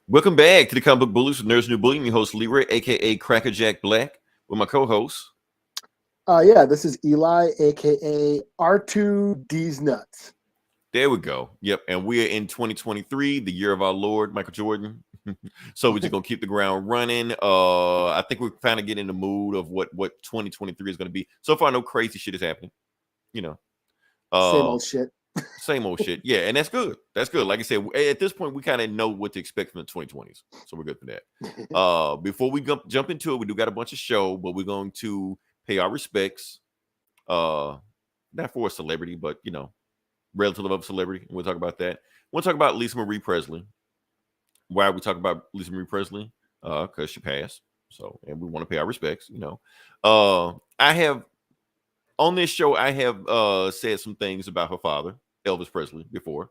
Welcome back to the Comic Book Bullies with Nerds New Bully. I'm your host, Leroy, aka Crackerjack Black, with my co-host. Yeah, this is Eli, aka R2D's Nuts. There we go. Yep, and we are in 2023, the year of our Lord, Michael Jordan. So we're just gonna keep the ground running. I think we're kind of getting in the mood of what 2023 is gonna be. So far, no crazy shit is happening. You know, Same uh, old shit. same old shit. Yeah, and that's good. That's good. Like I said, at this point, we kind of know what to expect from the 2020s, so we're good for that. Before we jump into it, we do got a bunch of show, but we're going to pay our respects. Not for a celebrity, but relative of a celebrity. We'll talk about that. We'll talk about Lisa Marie Presley. Why we talk about Lisa Marie Presley? Because she passed. So, and we want to pay our respects. I have on this show, I have said some things about her father, Elvis Presley, before.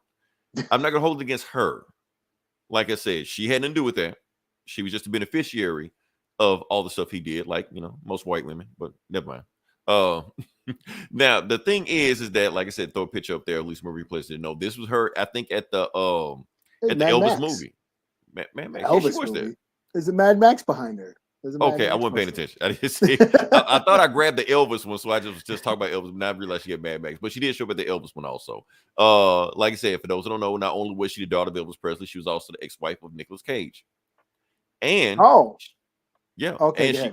I'm not gonna hold it against her. Like I said, she had nothing to do with that. She was just a beneficiary of all the stuff he did, like most white women. But never mind. Now the thing is that, like I said, throw a picture up there. At least Marie Presley. No, this was her. I think at the Mad Elvis Max. movie. Mad Max. Elvis Yeah, she was movie. there. There's a Mad Max behind her. Okay, I wasn't paying attention. I didn't see. I thought I grabbed the Elvis one, so I just talked about Elvis. But now I realized she had Mad Max, but she did show up at the Elvis one also. Like I said, for those who don't know, not only was she the daughter of Elvis Presley, she was also the ex-wife of Nicolas Cage. And yeah, okay,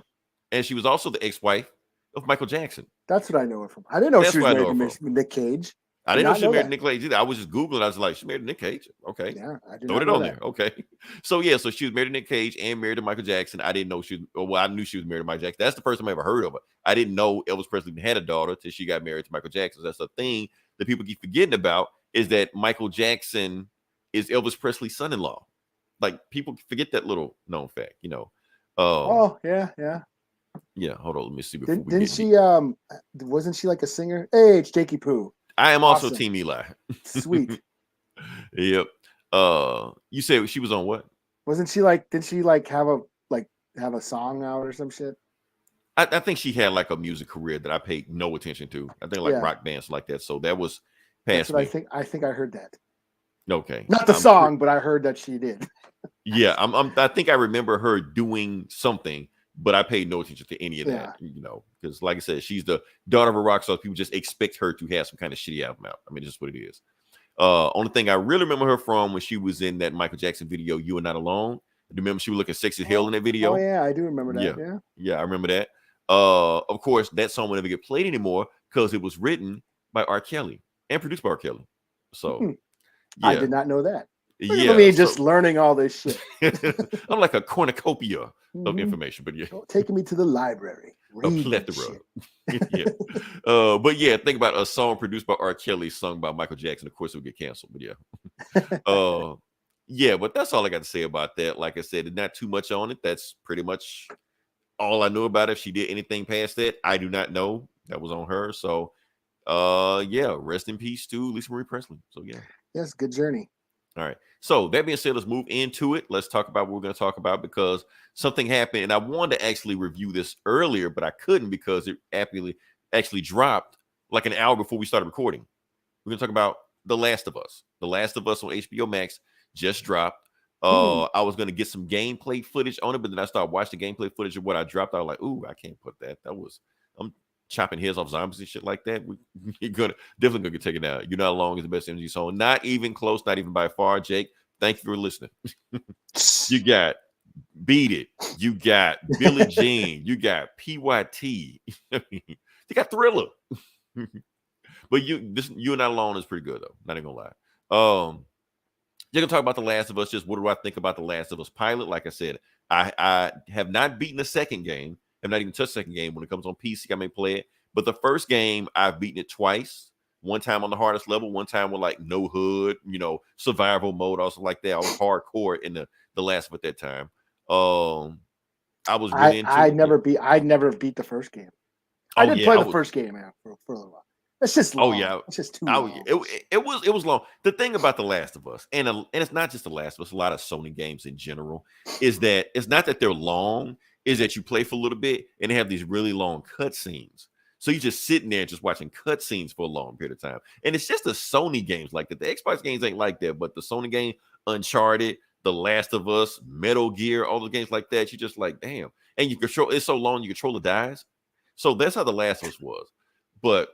and she was also the ex-wife of Michael Jackson. That's what I know her from. I didn't know That's she was where I know married her to Nick Cage. I didn't know she was married to Nick Cage either. I was just Googling. I was like, she married to Nick Cage. Okay. Yeah, I did Throw not it know on that. there. Okay. So yeah, so she was married to Nick Cage and married to Michael Jackson. I didn't know she was, well, I knew she was married to Michael Jackson. That's the first time I ever heard of her. I didn't know Elvis Presley even had a daughter till she got married to Michael Jackson. That's the thing that people keep forgetting about, is that Michael Jackson is Elvis Presley's son-in-law. Like, people forget that little known fact, Yeah. Yeah, hold on. Let me see. Didn't she? Wasn't she like a singer? Hey, it's Jakey Poo. I am also Team Eli. Sweet. Yep. You said she was on what? Wasn't she like? Did she like have a song out or some shit? I think she had like a music career that I paid no attention to. I think like rock bands like that. So that was past me. I think I heard that. Okay. Not the song, but I heard that she did. Yeah, I think I remember her doing something, but I paid no attention to any of that, because like I said, she's the daughter of a rock star. People just expect her to have some kind of shitty album out. I mean, it's just what it is. Only thing I really remember her from when she was in that Michael Jackson video, "You Are Not Alone." Do you remember she was looking sexy as hell in that video? Oh yeah, I do remember that. Yeah, I remember that. Of course, that song will never get played anymore because it was written by R. Kelly and produced by R. Kelly. So I did not know that. Yeah, I mean, just learning all this shit. I'm like a cornucopia of information, but taking me to the library. A plethora. But yeah, think about a song produced by R. Kelly, sung by Michael Jackson. Of course, it would get canceled, but yeah. But that's all I got to say about that. Like I said, not too much on it. That's pretty much all I know about it. If she did anything past that, I do not know. That was on her. So yeah, rest in peace to Lisa Marie Presley. So yeah. Yes, good journey. All right. So that being said, let's move into it. Let's talk about what we're going to talk about, because something happened, and I wanted to actually review this earlier, but I couldn't because it actually dropped like an hour before we started recording. We're going to talk about The Last of Us. The Last of Us on HBO Max just dropped. I was going to get some gameplay footage on it, but then I started watching the gameplay footage of what I dropped. I was like, ooh, I can't put that. I'm chopping heads off zombies and shit like that. You're definitely gonna get taken out. You're Not Alone is the best energy song. Not even close, not even by far. Jake, thank you for listening. You got Beat It. You got Billie Jean. You got PYT. You got Thriller. But You're Not Alone is pretty good though. Not even gonna lie. You're gonna talk about The Last of Us. Just what do I think about The Last of Us pilot? Like I said, I have not beaten the second game. I've not even touched the second game. When it comes on PC, I may play it. But the first game, I've beaten it twice. One time on the hardest level, one time with like no hood, survival mode, also like that. I was hardcore in the last at that time. I was really into I never beat the first game. I did play the first game for a little while. It's just long. It's just too long. It was long. The thing about The Last of Us, and it's not just The Last of Us, a lot of Sony games in general, is that it's not that they're long, is that you play for a little bit and they have these really long cutscenes. So you're just sitting there just watching cutscenes for a long period of time. And it's just the Sony games like that. The Xbox games ain't like that, but the Sony game, Uncharted, The Last of Us, Metal Gear, all the games like that. You're just like, damn. And you control it's so long, you control the dies. So that's how The Last of Us was. But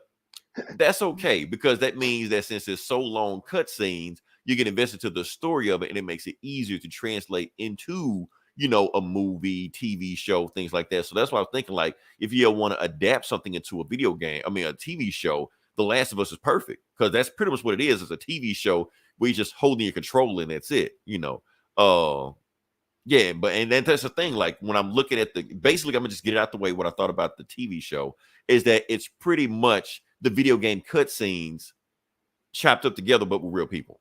that's okay, because that means that since it's so long cutscenes, you get invested to the story of it, and it makes it easier to translate into, a movie, TV show, things like that. So that's why I was thinking, like, if you want to adapt something into a video game, a TV show, The Last of Us is perfect, because that's pretty much what it is. It's a TV show where you're just holding your controller and that's it, Yeah, and then that's the thing. Like, when I'm looking at basically, I'm gonna just get it out the way. What I thought about the TV show is that it's pretty much the video game cutscenes chopped up together, but with real people.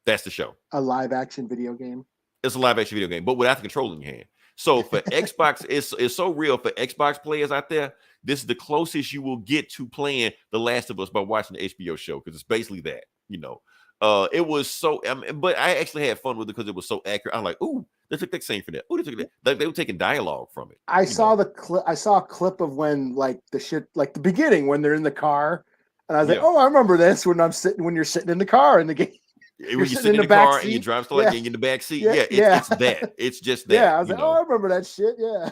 That's the show. A live action video game. It's a live action video game, but without the controller in your hand. So for Xbox, it's so real for Xbox players out there. This is the closest you will get to playing The Last of Us by watching the HBO show, because it's basically that. It was so. But I actually had fun with it because it was so accurate. I'm like, ooh, they took that scene for that. Ooh, they took that. They were taking dialogue from it. I saw the clip. I saw a clip of when, like, the beginning when they're in the car, and I was like, oh, I remember this when you're sitting in the car in the game. When you're sitting in the car and you drive stuff like in the back seat. It's that. It's just that. Yeah, I was like, oh, I remember that shit. Yeah.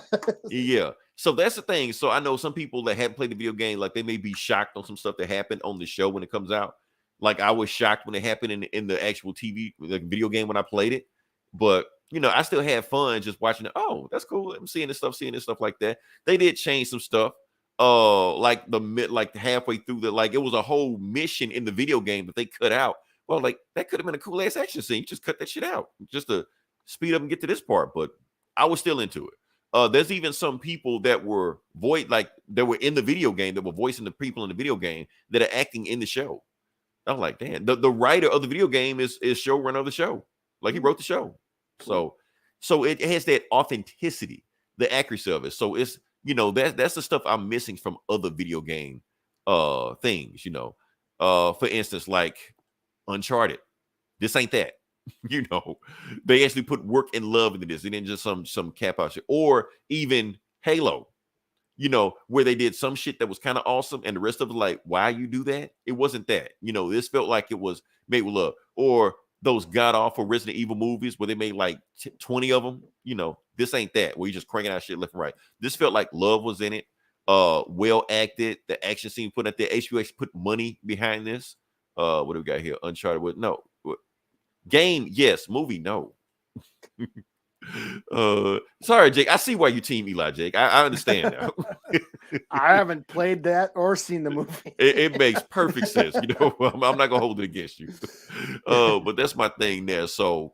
Yeah. So that's the thing. So I know some people that haven't played the video game, like, they may be shocked on some stuff that happened on the show when it comes out. Like, I was shocked when it happened in the actual TV, like, video game when I played it. But, I still had fun just watching it. Oh, that's cool. I'm seeing this stuff like that. They did change some stuff. Like halfway through it was a whole mission in the video game that they cut out. Well, like, that could have been a cool ass action scene. You just cut that shit out just to speed up and get to this part. But I was still into it. There's even some people that were that were in the video game that were voicing the people in the video game that are acting in the show. I'm like, damn, the writer of the video game is showrunner of the show. Like, he wrote the show. So it has that authenticity, the accuracy of it. So it's, that's the stuff I'm missing from other video game things, for instance, like Uncharted. This ain't that. They actually put work and love into this. It ain't just some cap out shit. Or even Halo, where they did some shit that was kind of awesome, and the rest of it, like, why you do that? It wasn't that. This felt like it was made with love. Or those god-awful Resident Evil movies where they made like 20 of them. This ain't that, where you just cranking out shit left and right. This felt like love was in it. Well acted. The action scene put out there. HBO put money behind this. What do we got here? Uncharted with no. Game, yes. Movie, no. Sorry, Jake. I see why you team Eli, Jake. I understand now. I haven't played that or seen the movie. It makes perfect sense. I'm not gonna hold it against you. But that's my thing there. So,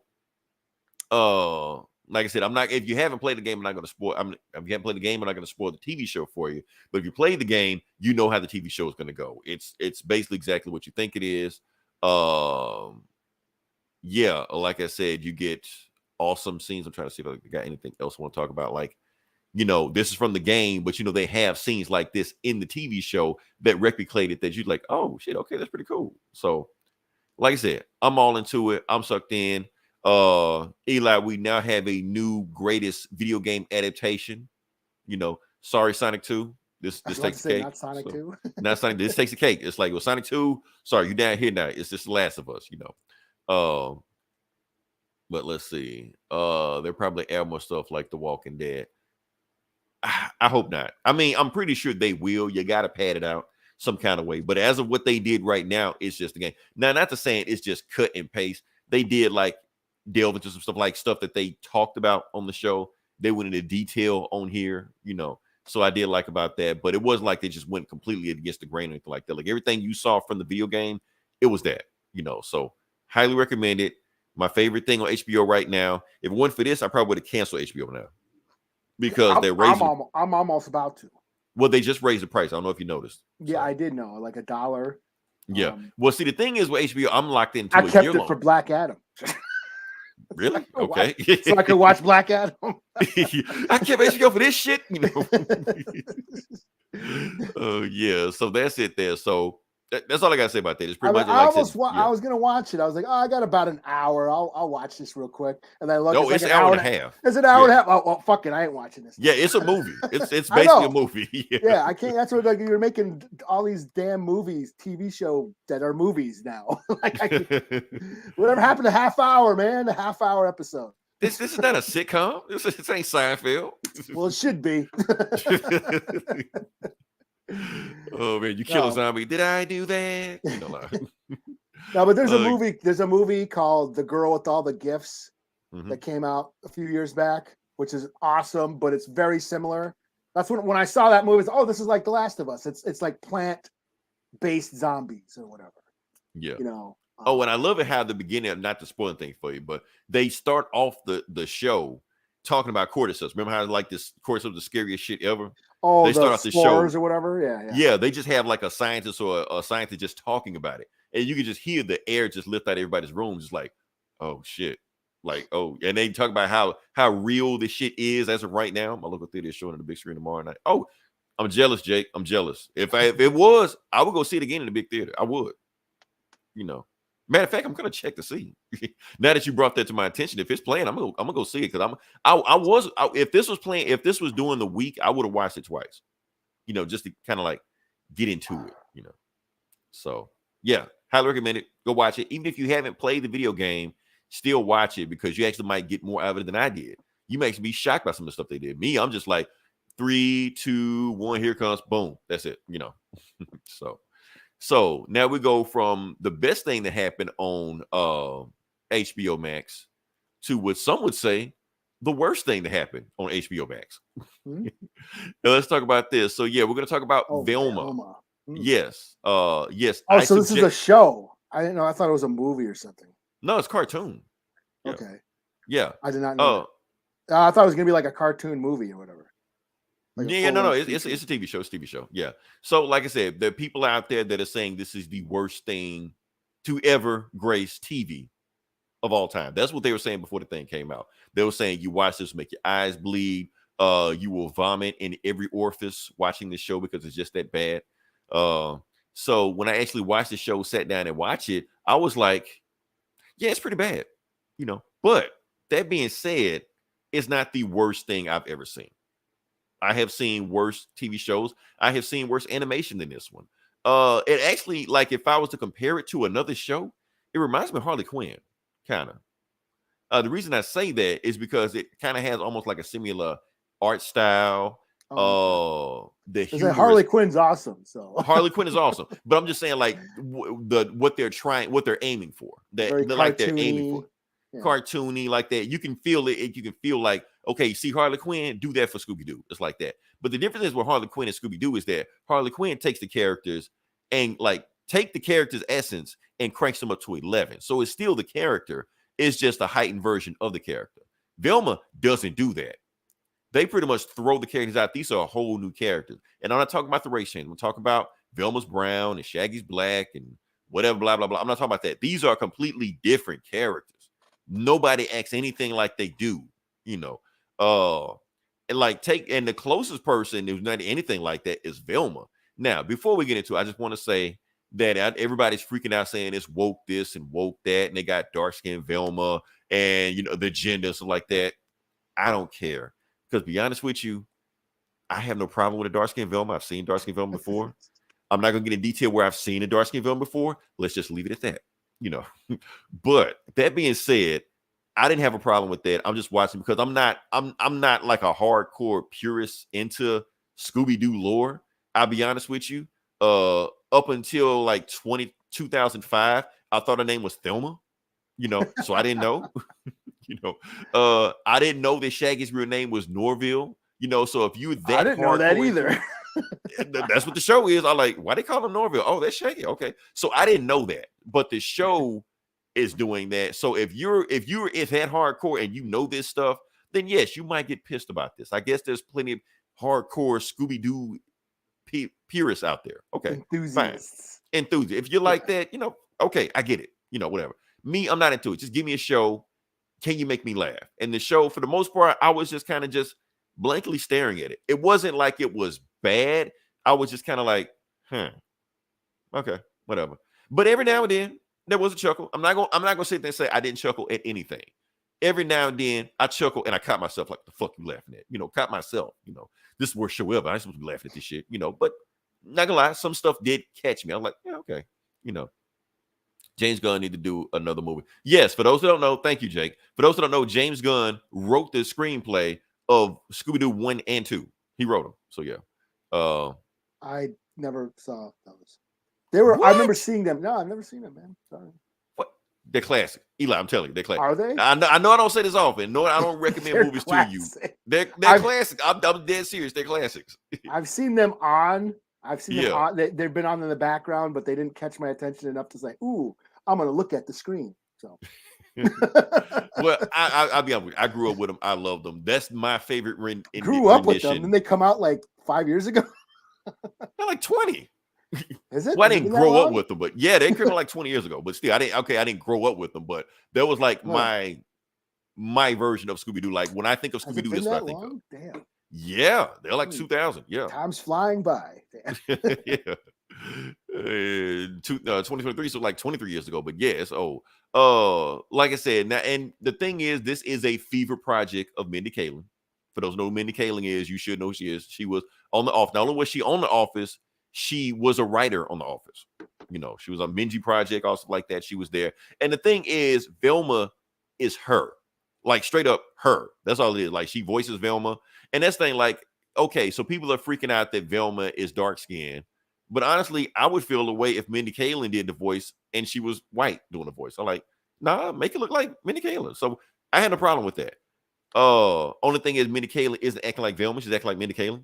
like I said, I'm not. If you haven't played the game, I'm not gonna spoil. If you haven't played the game, I'm not gonna spoil the TV show for you. But if you played the game, you know how the TV show is gonna go. It's basically exactly what you think it is. Yeah, like I said, you get awesome scenes. I'm trying to see if I got anything else I want to talk about. Like, this is from the game, but they have scenes like this in the TV show that replicated that you're like, oh shit, okay, that's pretty cool. So, like I said, I'm all into it. I'm sucked in. Eli, we now have a new greatest video game adaptation. Sorry, Sonic 2. This takes the cake. Not Sonic 2. Not Sonic. This takes the cake. It's like, well, Sonic 2. Sorry, you down here now. It's just The Last of Us. But let's see. They'll probably add more stuff like The Walking Dead. I hope not. I'm pretty sure they will. You got to pad it out some kind of way. But as of what they did right now, it's just a game. Now, not to say it's just cut and paste. They did like delve into some stuff like stuff that they talked about on the show. They went into detail on here, So I did like about that. But it wasn't like they just went completely against the grain or anything like that. Like, everything you saw from the video game, it was that, So highly recommend it. My favorite thing on HBO right now. If it weren't for this, I probably would have canceled HBO now, because they're raising. I'm almost about to. Well, they just raised the price. I don't know if you noticed. Yeah, I did know, like $1. Yeah. Well, see, the thing is with HBO, I'm locked into. I kept it for Black Adam. Really? Okay. So I could watch Black Adam. I kept HBO for this shit. Yeah. So that's it there. So That's all I gotta say about that. It's I, pretty much I like I almost said, yeah. I was gonna watch it. I was like, oh, I got about an hour. I'll watch this real quick. And then I look, No, it's it's like an an hour hour and a and half. it's an hour and Yeah. a half. Oh, well, fuck it, I ain't watching this. Yeah, it's a movie. It's I basically a know. movie. Yeah, I can't. That's what like you're making all these damn movies, TV show that are movies now. Like whatever happened to half hour, man? The half hour episode. This is not a sitcom. This ain't Seinfeld. Well, it should be. Oh man, you kill a zombie. Did I do that? You know, like, no, but there's a movie. There's a movie called The Girl with All the Gifts that came out a few years back, which is awesome, but it's very similar. That's when I saw that movie. It's, oh, this is like The Last of Us. It's like plant-based zombies or whatever. Yeah. You know. Oh, and I love it how at the beginning, not to spoil anything for you, but they start off the show talking about cordyceps. Remember how like this cordyceps is the scariest shit ever? Oh, they start off the show or whatever. Yeah, they just have like a scientist or a scientist just talking about it, and you can just hear the air just lift out of everybody's room, just like, oh shit, like oh, and they talk about how real this shit is as of right now. My local theater is showing on the big screen tomorrow night. Oh, I'm jealous, Jake. I'm jealous. If it was, I would go see it again in the big theater. I would, you know. Matter of fact, I'm gonna check to see. Now that you brought that to my attention, if it's playing, I'm gonna go see it because if this was playing, if this was during the week, I would have watched it twice. You know, just to kind of like get into it. You know, so yeah, highly recommend it. Go watch it. Even if you haven't played the video game, still watch it because you actually might get more out of it than I did. You might actually be shocked by some of the stuff they did. Me, I'm just like 3, 2, 1. Here comes, boom. That's it. You know, So now we go from the best thing that happened on HBO Max to what some would say the worst thing that happened on HBO Max. Now let's talk about this. So yeah, we're going to talk about Velma. Yes. Yes. Oh, so this is a show. I didn't know. I thought it was a movie or something. No, it's cartoon. Yeah. Okay. Yeah. I did not know. I thought it was going to be like a cartoon movie or whatever. Like no, it's a TV show. It's a TV show. Yeah. So, like I said, there are people out there that are saying this is the worst thing to ever grace TV of all time. That's what they were saying before the thing came out. They were saying you watch this, make your eyes bleed. You will vomit in every orifice watching this show because it's just that bad. So when I actually watched the show, sat down and watched it, I was like, yeah, it's pretty bad, you know. But that being said, it's not the worst thing I've ever seen. I have seen worse TV shows. I have seen worse animation than this one. It actually, like, if I was to compare it to another show, it reminds me of Harley Quinn, kind of. The reason I say that is because it kind of has almost like a similar art style. Harley Quinn's awesome. So Harley Quinn is awesome, but I'm just saying, like, what they're aiming for. Like they're aiming for. Yeah. Cartoony like that. You can feel it. You can feel like, okay, you see Harley Quinn, do that for Scooby-Doo. It's like that. But the difference is with Harley Quinn and Scooby-Doo is that Harley Quinn takes the characters and like take the character's essence and cranks them up to 11. So it's still the character. It's just a heightened version of the character. Velma doesn't do that. They pretty much throw the characters out. These are a whole new characters. And I'm not talking about the race change. I'm talking about Velma's brown and Shaggy's black and whatever, blah, blah, blah. I'm not talking about that. These are completely different characters. Nobody acts anything like they do, you know. And the closest person who's not anything like that is Velma. Now, before we get into it, I just want to say that everybody's freaking out saying it's woke this and woke that, and they got dark skinned Velma and, you know, the gender and stuff like that. I don't care. Because to be honest with you, I have no problem with a dark skinned Velma. I've seen dark skinned Velma before. I'm not going to get in detail where I've seen a dark skinned Velma before. Let's just leave it at that. You know, but that being said, I didn't have a problem with that. I'm just watching because I'm not like a hardcore purist into Scooby-Doo lore. I'll be honest with you. Up until like 2005, I thought her name was Thelma, you know, so I didn't know. You know, I didn't know that Shaggy's real name was Norville, you know, so if you that I didn't know that either. That's what the show is. I'm like, why they call him Norville? Oh, that's Shaggy. Okay. So I didn't know that, but the show is doing that. So if you're that hardcore and you know this stuff, then yes, you might get pissed about this. I guess there's plenty of hardcore Scooby-Doo purists out there. Okay. Enthusiasts. Fine. If you're like that, you know, okay, I get it. You know, whatever. Me, I'm not into it. Just give me a show. Can you make me laugh? And the show, for the most part, I was just kind of just blankly staring at it. It wasn't like it was bad. I was just kind of like, okay. whatever. But every now and then there was a chuckle. I'm not gonna sit there and say I didn't chuckle at anything. Every now and then I chuckle and I caught myself like, the fuck you laughing at? Caught myself. This is the worst show ever. I ain't supposed to be laughing at this shit. But not gonna lie, some stuff did catch me. I'm like, yeah, okay. James Gunn need to do another movie. Yes, for those who don't know, thank you, Jake. For those who don't know, James Gunn wrote the screenplay of Scooby-Doo 1 and 2. He wrote them. So yeah. I never saw those. They were. What? I remember seeing them. No, I've never seen them, man. Sorry. What? They're classic. Eli, I'm telling you, they're classic. Are they? I know I don't say this often. No, I don't recommend movies classic. To you. They're classic. I'm dead serious. They're classics. I've seen them on. I've seen them on. They've been on in the background, but they didn't catch my attention enough to say, "Ooh, I'm going to look at the screen." So. Well, I'll be honest with you. I grew up with them. I love them. That's my favorite Grew up with them. Didn't they come out like 5 years ago? They're like 20. Is it? Well, I didn't grow up with them, but yeah, they came out like 20 years ago. But still, I didn't grow up with them, but that was like my version of Scooby-Doo. Like when I think of Scooby-Doo, that's what I think of. Damn. Yeah, they're like 2000. Yeah. Time's flying by. Yeah. 2023, so like 23 years ago, but yeah, it's old. Like I said, now, and the thing is, this is a fever project of Mindy Kaling. For those who know who Mindy Kaling is, you should know who she is. She was on The Office. Not only was she on The Office, she was a writer on The Office. She was on Minji Project, also like that. She was there. And the thing is, Velma is her. Like straight up her. That's all it is. Like she voices Velma. And that's the thing, like, okay, so people are freaking out that Velma is dark skinned. But honestly, I would feel the way if Mindy Kaling did the voice and she was white doing the voice. I'm like, nah, make it look like Mindy Kaling. So I had no problem with that. Only thing is Mindy Kaling isn't acting like Velma. She's acting like Mindy Kaling.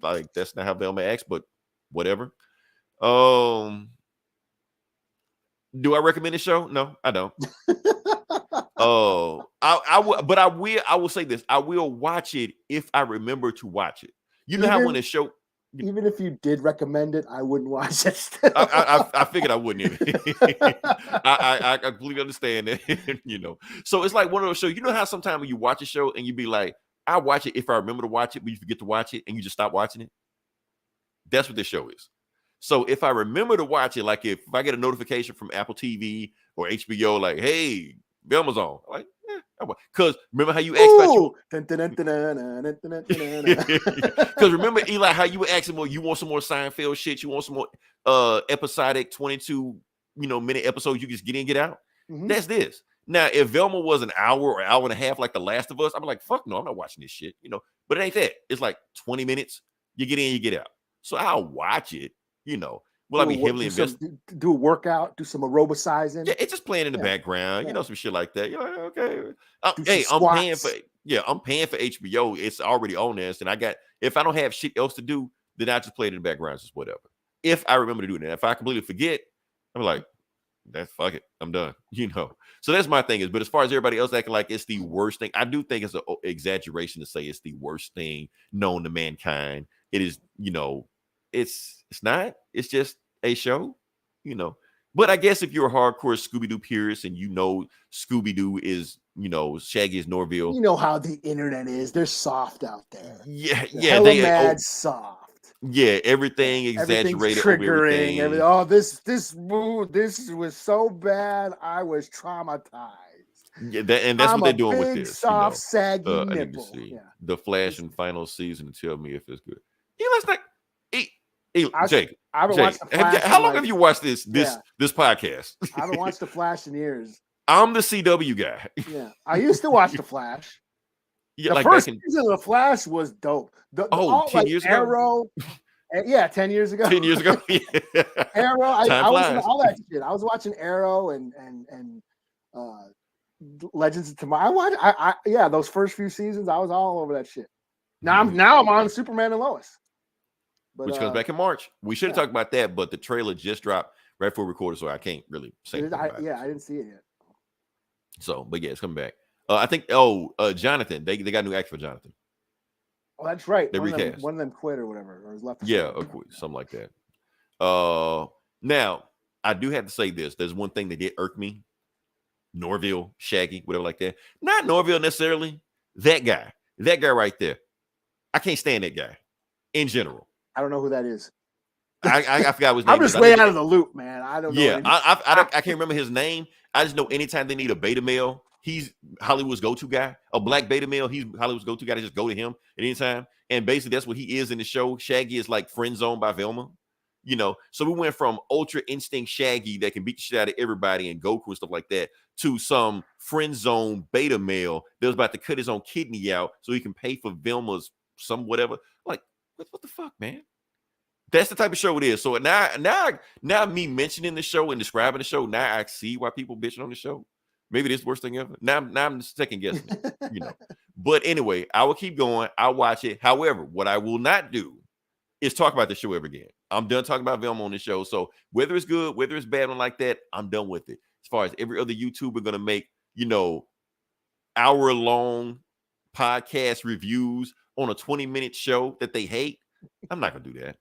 Like that's not how Velma acts, but whatever. Do I recommend this show? No, I don't. I will say this. I will watch it if I remember to watch it. You know how when a show, even if you did recommend it, I wouldn't watch it still. I figured I wouldn't even. I completely understand that. So it's like one of those shows. You know how sometimes when you watch a show and you be like, I watch it if I remember to watch it, but you forget to watch it and you just stop watching it. That's what this show is. So if I remember to watch it, like if I get a notification from Apple TV or HBO, like, hey, Velma's on, I'm like, because remember how you asked because remember, Eli, how you were asking, well, you want some more Seinfeld shit, you want some more episodic 22 minute episodes you just get in, get out. Mm-hmm. That's this. Now, if Velma was an hour or hour and a half like The Last of Us, I'm like, fuck no, I'm not watching this shit, but it ain't that. It's like 20 minutes, you get in, you get out. So I'll watch it, Will I be heavily invested? Do a workout, do some aerobicizing. Yeah, it's just playing in the background, some shit like that. You're like, okay. Hey, I'm paying for HBO. It's already on there. And if I don't have shit else to do, then I just play it in the background, just whatever. If I remember to do that. If I completely forget, I'm like, that's fuck it. I'm done. So that's my thing but as far as everybody else acting like it's the worst thing, I do think it's an exaggeration to say it's the worst thing known to mankind. It is, it's not. It's just a show, But I guess if you're a hardcore Scooby-Doo purist and Scooby-Doo is, Shaggy is Norville. You know how the internet is. They're soft out there. Yeah. They mad soft. Yeah, everything exaggerated. Triggering. This was so bad. I was traumatized. Yeah, that's what they're doing with this. Soft, saggy nipple. The Flash in final season to tell me if it's good. Let's not. Jake, I haven't watched The Flash. How long have you watched this podcast? I haven't watched The Flash in years. I'm the CW guy. Yeah, I used to watch The Flash. Yeah, the first season of The Flash was dope. 10 years ago? Arrow. 10 years ago. 10 years ago. Yeah. Arrow. I was into all that shit. I was watching Arrow and Legends of Tomorrow. Those first few seasons, I was all over that shit. Now I'm on Superman and Lois. Which comes back in March. We should have talked about that, but the trailer just dropped right before we recorded, so I can't really say anything about it. I didn't see it yet. So, but yeah, it's coming back. I think, Jonathan, they got a new actor for Jonathan. Oh, that's right. They recast. One of them quit or whatever, or was left. Yeah, something like that. Now, I do have to say this. There's one thing that did irk me. Norville, Shaggy, whatever like that. Not Norville necessarily. That guy right there. I can't stand that guy in general. I don't know who that is. I forgot what his name. I'm just way out of the loop, man. I don't know. Yeah, I can't remember his name. I just know anytime they need a beta male, he's Hollywood's go-to guy. A black beta male, he's Hollywood's go-to guy. To just go to him at any time. And basically, that's what he is in the show. Shaggy is like friend zoned by Velma. So we went from ultra instinct Shaggy that can beat the shit out of everybody and Goku and stuff like that to some friend zone beta male that was about to cut his own kidney out so he can pay for Velma's some whatever. Like, what the fuck, man? That's the type of show it is. So now me mentioning the show and describing the show, now I see why people bitching on the show. Maybe this is the worst thing ever. Now I'm second guessing it, But anyway, I will keep going. I'll watch it. However, what I will not do is talk about the show ever again. I'm done talking about Velma on the show. So whether it's good, whether it's bad, one like that, I'm done with it. As far as every other YouTuber gonna make, hour-long podcast reviews on a 20-minute show that they hate, I'm not gonna do that.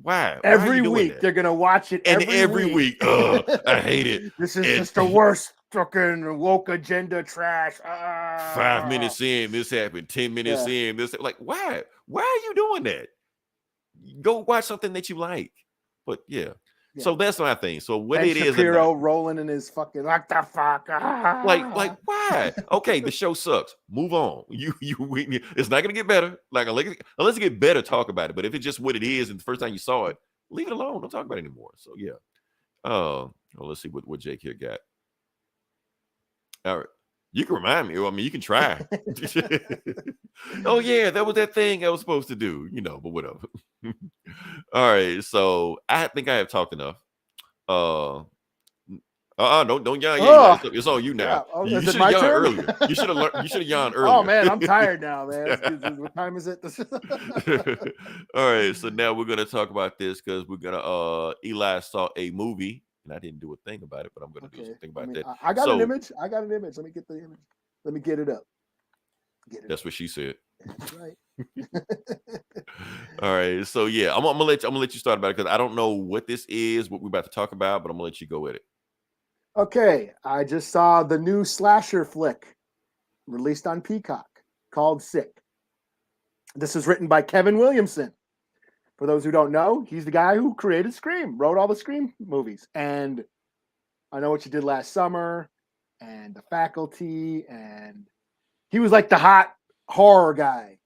Why? Every week they're gonna watch it. Every week. I hate it. This is just the worst fucking woke agenda trash. 5 minutes in, this happened. 10 minutes in, this. Like, why? Why are you doing that? Go watch something that you like. But yeah. So that's my thing. So what Ben it is, Shapiro rolling in his fucking like the fuck. Like why? Okay, the show sucks. Move on. It's not gonna get better. Like unless it get better, talk about it. But if it's just what it is, and the first time you saw it, leave it alone. Don't talk about it anymore. So yeah. Well, let's see what Jake here got. All right. You can remind me. I mean, you can try. Oh yeah, that was that thing I was supposed to do, but whatever. All right, so I think I have talked enough. Don't yawn. It's on you now. Yeah. You should have yawned earlier. You should have yawned earlier. Oh man, I'm tired now, man. What time is it? All right, so now we're gonna talk about this because we're gonna Eli saw a movie. And I didn't do a thing about it, but I'm going to do something about that. I got an image. Let me get the image. Let me get it up. That's what she said. That's right. All right. So yeah, I'm gonna let you start about it because I don't know what this is, what we're about to talk about, but I'm gonna let you go with it. Okay, I just saw the new slasher flick released on Peacock called Sick. This is written by Kevin Williamson. For those who don't know, he's the guy who created Scream, wrote all the Scream movies. And I Know What You Did Last Summer and The Faculty. And he was like the hot horror guy,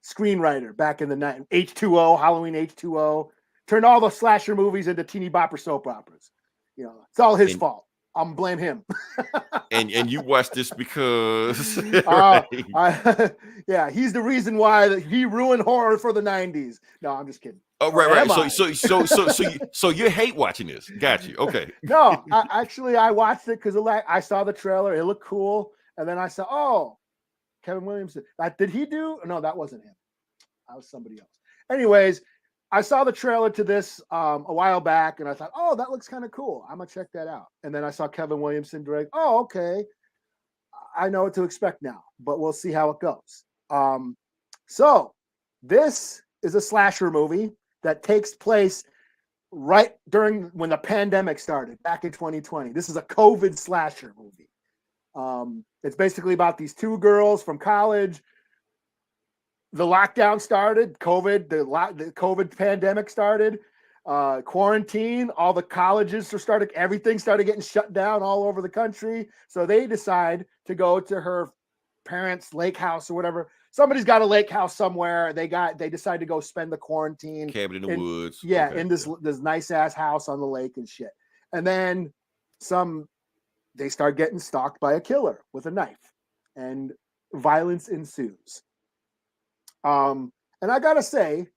screenwriter back in the night. H2O, Halloween H2O. Turned all the slasher movies into teeny bopper soap operas. It's all his fault. I'm blame him. and you watched this because yeah, he's the reason why he ruined horror for the 90s. No, I'm just kidding. Oh, right. So you hate watching this. Got you. Okay. No, I watched it because I saw the trailer. It looked cool. And then I saw, Kevin Williamson. Did he do? No, that wasn't him. That was somebody else. Anyways, I saw the trailer to this a while back, and I thought, that looks kind of cool. I'm going to check that out. And then I saw Kevin Williamson direct. Oh, okay. I know what to expect now, but we'll see how it goes. So this is a slasher movie that takes place right during when the pandemic started back in 2020. This is a COVID slasher movie. It's basically about these two girls from college. The lockdown started, COVID, the COVID pandemic started, quarantine, all the colleges everything started getting shut down all over the country. So they decide to go to her parents' lake house or whatever. Somebody's got a lake house somewhere. They decide to go spend the quarantine. Cabin in the woods. Yeah, okay. In this nice ass house on the lake and shit. And then they start getting stalked by a killer with a knife and violence ensues. And I gotta say,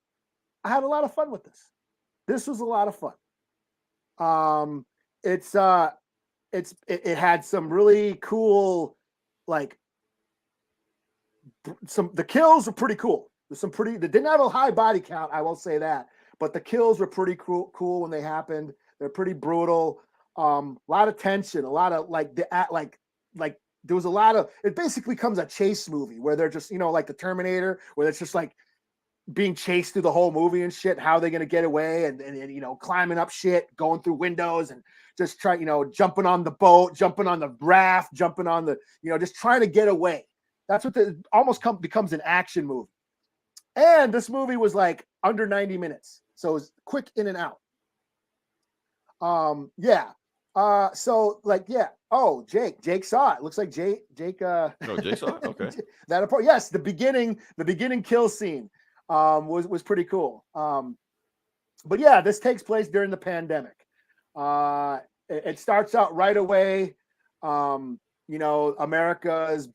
I had a lot of fun with this. This was a lot of fun. It had some really cool, the kills were pretty cool. They didn't have a high body count, I will say that, but the kills were pretty cool when they happened. They're pretty brutal. A lot of tension, a lot of there was a lot of, it basically becomes a chase movie where they're just, like the Terminator, where it's just like being chased through the whole movie and shit. How are they going to get away? And climbing up shit, going through windows and just jumping on the boat, jumping on the raft, jumping on the, just trying to get away. That's what becomes an action movie. And this movie was like under 90 minutes. So it's quick in and out. Yeah. So like, yeah. Oh, Jake saw it. Looks like Jake. No, Jake saw it. Okay. Yes, the beginning kill scene was pretty cool. But yeah, this takes place during the pandemic. It starts out right away. America is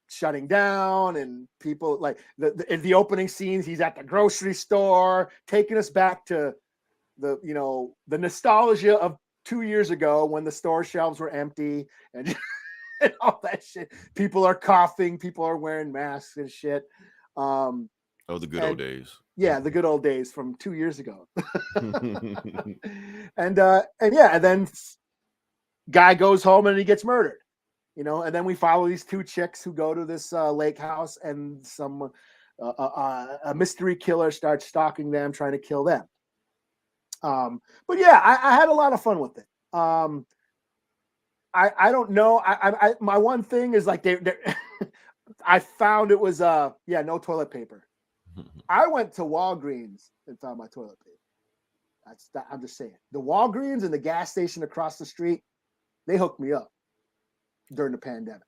shutting down, and people like the opening scenes. He's at the grocery store, taking us back to the nostalgia of 2 years ago when the store shelves were empty and, and all that shit. People are coughing, people are wearing masks and shit. The good old days. Yeah, the good old days from 2 years ago. and then guy goes home and he gets murdered. And then we follow these two chicks who go to this lake house, and some a mystery killer starts stalking them, trying to kill them. But yeah, I had a lot of fun with it. I don't know. My one thing is like I found it was no toilet paper. I went to Walgreens and found my toilet paper. I'm just saying. The Walgreens and the gas station across the street, they hooked me up during the pandemic.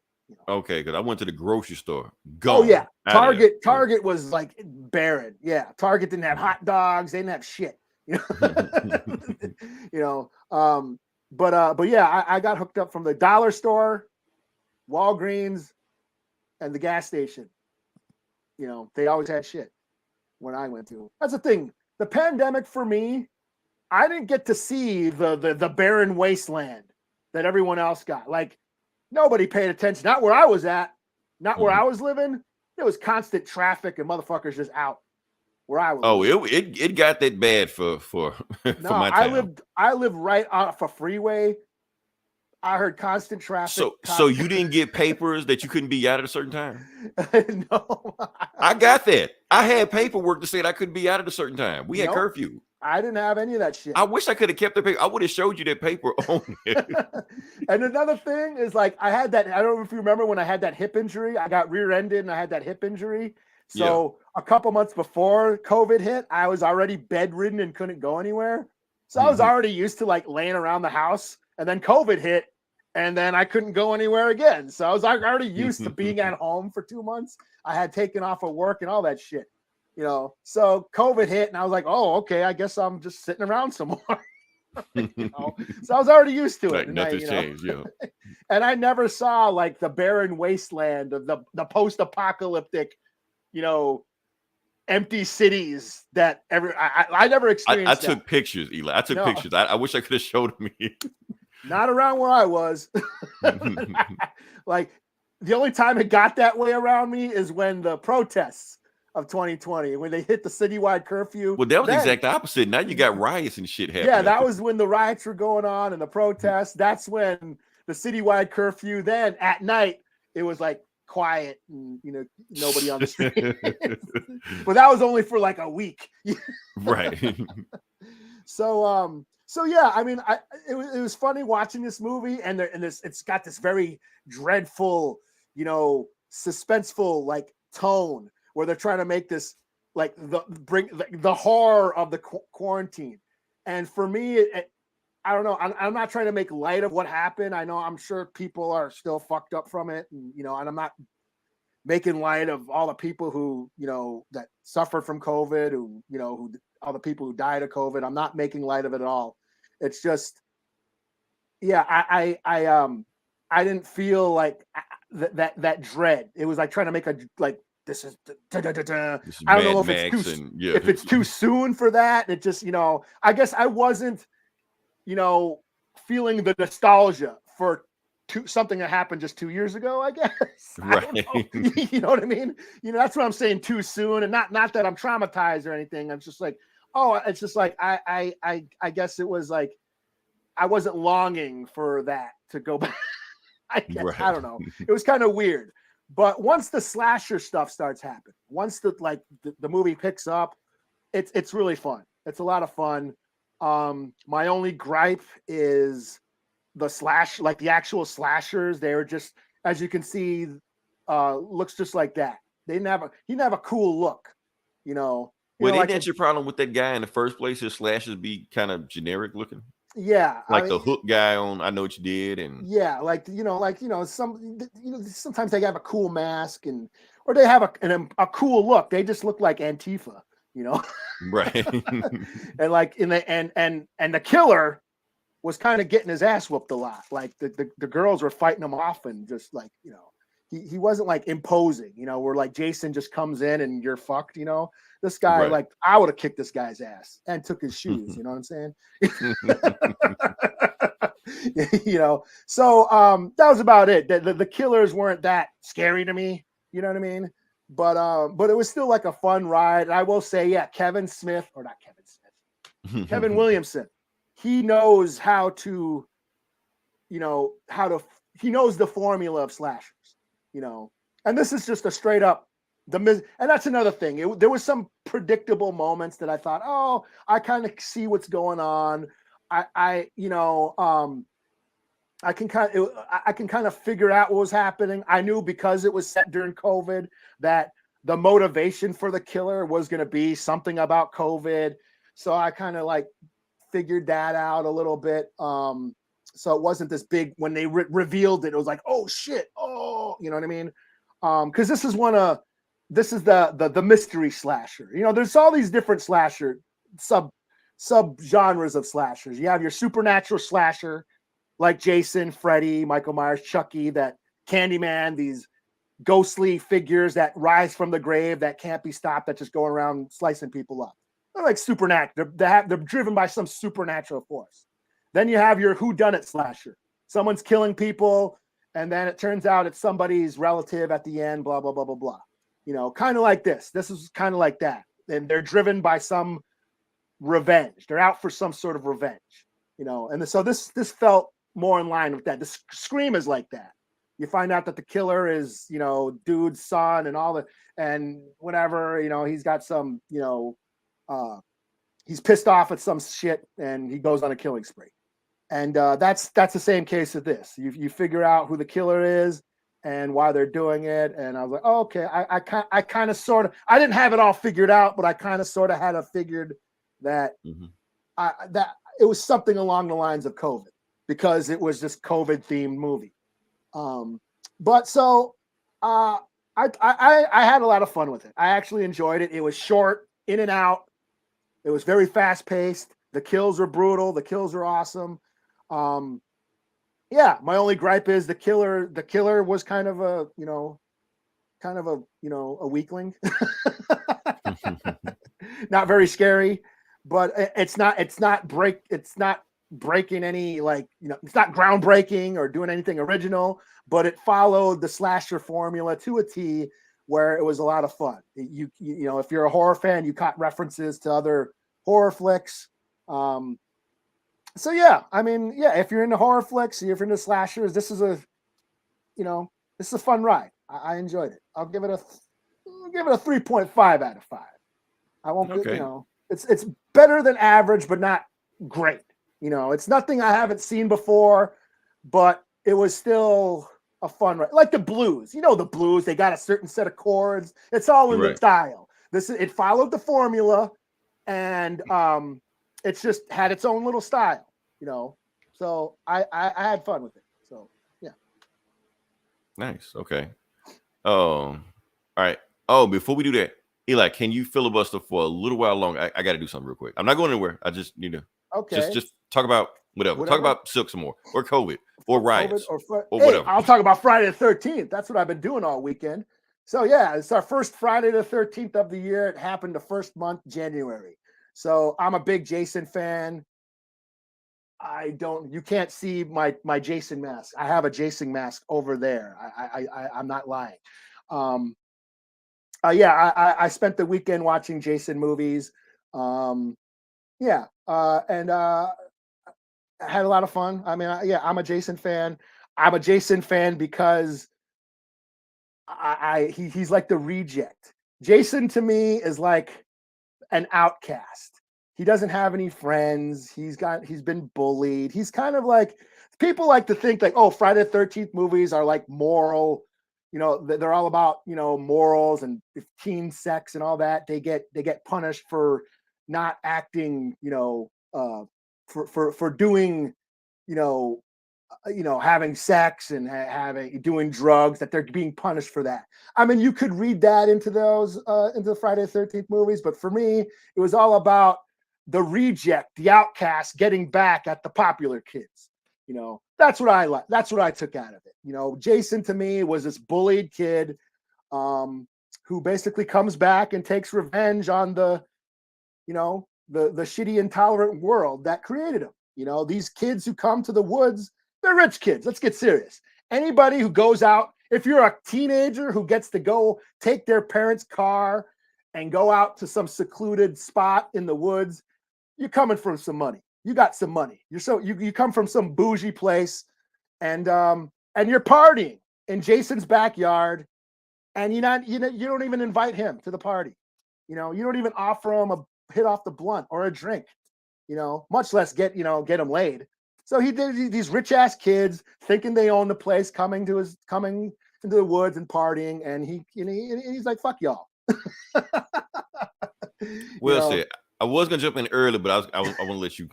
Okay, because I went to the grocery store. Oh yeah, Target was like barren. Yeah, Target didn't have hot dogs. They didn't have shit. But yeah, I got hooked up from the dollar store, Walgreens, and the gas station. They always had shit when I went to. That's the thing. The pandemic for me, I didn't get to see the barren wasteland that everyone else got. Like, nobody paid attention. Not where I was at. Not where I was living. There was constant traffic and motherfuckers just out where I was. Oh, it got that bad for my town. I lived right off a freeway. I heard constant traffic. So you didn't get papers that you couldn't be out at a certain time? No. I got that. I had paperwork that said I couldn't be out at a certain time. We had curfew. I didn't have any of that shit. I wish I could have kept the paper. I would have showed you that paper on it. And another thing is, like, I had that. I don't know if you remember when I had that hip injury. I got rear-ended and I had that hip injury. So a couple months before COVID hit, I was already bedridden and couldn't go anywhere. So I was already used to like laying around the house. And then COVID hit, and then I couldn't go anywhere again. So I was already used to being at home for 2 months. I had taken off of work and all that shit. So COVID hit, and I was like, oh, okay, I guess I'm just sitting around some more. So I was already used to it. Like nothing changed, yeah. And I never saw like the barren wasteland of the post-apocalyptic, empty cities that I never experienced. I took pictures, Eli. I took pictures. I wish I could have showed me. Not around where I was. Like, the only time it got that way around me is when the protests of 2020, when they hit the citywide curfew. Well, that was the exact opposite. Now you got riots and shit happening. Yeah, that was when the riots were going on and the protests. That's when the citywide curfew. Then at night, it was like quiet and nobody on the street. But that was only for like a week. Right. So yeah, I mean, it was funny watching this movie, and it's got this very dreadful, suspenseful like tone where they're trying to make this like the horror of the quarantine. And for me, I don't know. I'm not trying to make light of what happened. I'm sure people are still fucked up from it, and and I'm not making light of all the people who that suffered from COVID, who all the people who died of COVID. I'm not making light of it at all. It's just, yeah, I didn't feel like that dread. It was like trying to make this is I don't know if it's too soon for that. It just, I guess I wasn't, feeling the nostalgia for something that happened just 2 years ago, I guess. Right. You know what I mean? That's what I'm saying, too soon. And not that I'm traumatized or anything. I'm just like, it's just like, I guess it was like, I wasn't longing for that to go back. I guess, right. I don't know. It was kind of weird. But once the slasher stuff starts happening, once the movie picks up, it's really fun. It's a lot of fun. My only gripe is the actual slashers. They were just, as you can see, looks just like that. He didn't have a cool look, Well, ain't that your problem with that guy in the first place? His slashes be kind of generic looking. Yeah, Like the hook guy on I Know What You Did, and yeah, sometimes they have a cool mask or they have a cool look. They just look like Antifa, right. and like in the and the killer was kind of getting his ass whooped a lot. Like the girls were fighting him off, and just like he wasn't like imposing, where like Jason just comes in and you're fucked. This guy, Right. like, I would have kicked this guy's ass and took his shoes. You know what I'm saying? So that was about it. The killers weren't that scary to me. You know what I mean? But it was still like a fun ride. And I will say, yeah, Kevin Williamson. He knows how to, he knows the formula of slashers, and this is just a straight up and that's another thing. There was some predictable moments that I thought, oh, I kind of see what's going on. I can kind of figure out what was happening. I knew because it was set during COVID that the motivation for the killer was going to be something about COVID. So I kind of like figured that out a little bit. So it wasn't this big when they revealed it. It was like, oh shit, oh, you know what I mean? Because this is the mystery slasher. There's all these different slasher sub genres of slashers. You have your supernatural slasher, like Jason, Freddy, Michael Myers, Chucky, that Candyman, these ghostly figures that rise from the grave that can't be stopped, that just go around slicing people up. They're like supernatural. They're driven by some supernatural force. Then you have your whodunit slasher. Someone's killing people, and then it turns out it's somebody's relative at the end, blah, blah, blah, blah, blah. Kind of like this. This is kind of like that. And they're driven by some revenge. They're out for some sort of revenge, and so this felt more in line with that. The Scream is like that. You find out that the killer is, dude's son and whatever, he's got some, he's pissed off at some shit and he goes on a killing spree. And that's the same case of this. You figure out who the killer is and why they're doing it. And I was like, oh, okay, I kind of sort of, I didn't have it all figured out, but I kind of sort of had a figured that that it was something along the lines of COVID, because it was this COVID themed movie. But so I had a lot of fun with it. I actually enjoyed it. It was short, in and out. It was very fast paced. The kills were brutal. The kills were awesome. Yeah, my only gripe is the killer was kind of a weakling. Not very scary, but it's not breaking any, like, it's not groundbreaking or doing anything original, but it followed the slasher formula to a T, where it was a lot of fun. If you're a horror fan, you caught references to other horror flicks. So yeah, I mean, yeah, if you're into horror flicks, if you're into slashers, this is a fun ride. I enjoyed it. I'll give it a 3.5 out of 5. I won't, okay. It's better than average, but not great. It's nothing I haven't seen before, but it was still a fun ride. Like the blues, the blues, they got a certain set of chords. It's all in the style. It followed the formula, and it's just had its own little style, So I had fun with it. So yeah. Nice. Okay. All right. Oh, before we do that, Eli, can you filibuster for a little while longer? I got to do something real quick. I'm not going anywhere. I just need to. Okay. Just talk about whatever. Talk about Silk some more, or COVID, or riots, or whatever. I'll talk about Friday the 13th. That's what I've been doing all weekend. So yeah, it's our first Friday the 13th of the year. It happened the first month, January. So I'm a big Jason fan. You can't see my Jason mask. I have a Jason mask over there. I'm not lying. I spent the weekend watching Jason movies. And I had a lot of fun. I mean, I'm a Jason fan. I'm a Jason fan because he's like the reject. Jason to me is like an outcast. He doesn't have any friends. He's been bullied. He's kind of like, people like to think like, oh, Friday the 13th movies are like moral, you know, they're all about, you know, morals and teen sex and all that. They get punished for not acting, you know, for doing, you know, having sex and doing drugs, that they're being punished for that. I mean, you could read that into into the Friday the 13th movies, but for me, it was all about the reject, the outcast getting back at the popular kids. You know, that's what I like. That's what I took out of it. You know, Jason to me was this bullied kid who basically comes back and takes revenge on the, you know, the shitty, intolerant world that created him. You know, these kids who come to the woods, they're rich kids. Let's get serious. Anybody who goes out, if you're a teenager who gets to go take their parents' car and go out to some secluded spot in the woods, you're coming from some money. You got some money. You come from some bougie place, and you're partying in Jason's backyard, and you don't even invite him to the party. You know, you don't even offer him a hit off the blunt or a drink, you know, much less get him laid. So he did these rich ass kids thinking they own the place, coming into the woods and partying, and he's like, fuck y'all. Well said. I was gonna jump in early, but I want to let you.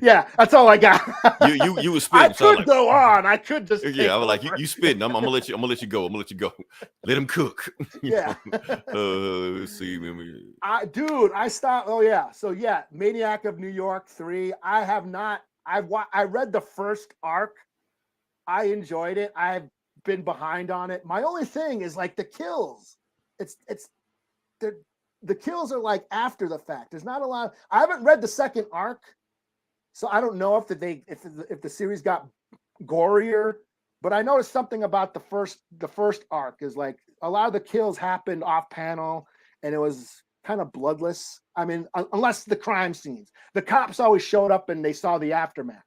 Yeah, that's all I got. you was spitting. I could go on. I could just. Yeah, I was like, you spitting. I'm gonna let you go. I'm gonna let you go. Let him cook. Yeah. Let's see. I stopped. Oh yeah. So yeah, Maniac of New York 3. I have not. I read the first arc. I enjoyed it. I've been behind on it. My only thing is like the kills. The kills are like after the fact. There's not a lot. I haven't read the second arc, so I don't know if the series got gorier. But I noticed something about the first arc is like a lot of the kills happened off panel, and it was kind of bloodless. I mean, unless the crime scenes, the cops always showed up and they saw the aftermath.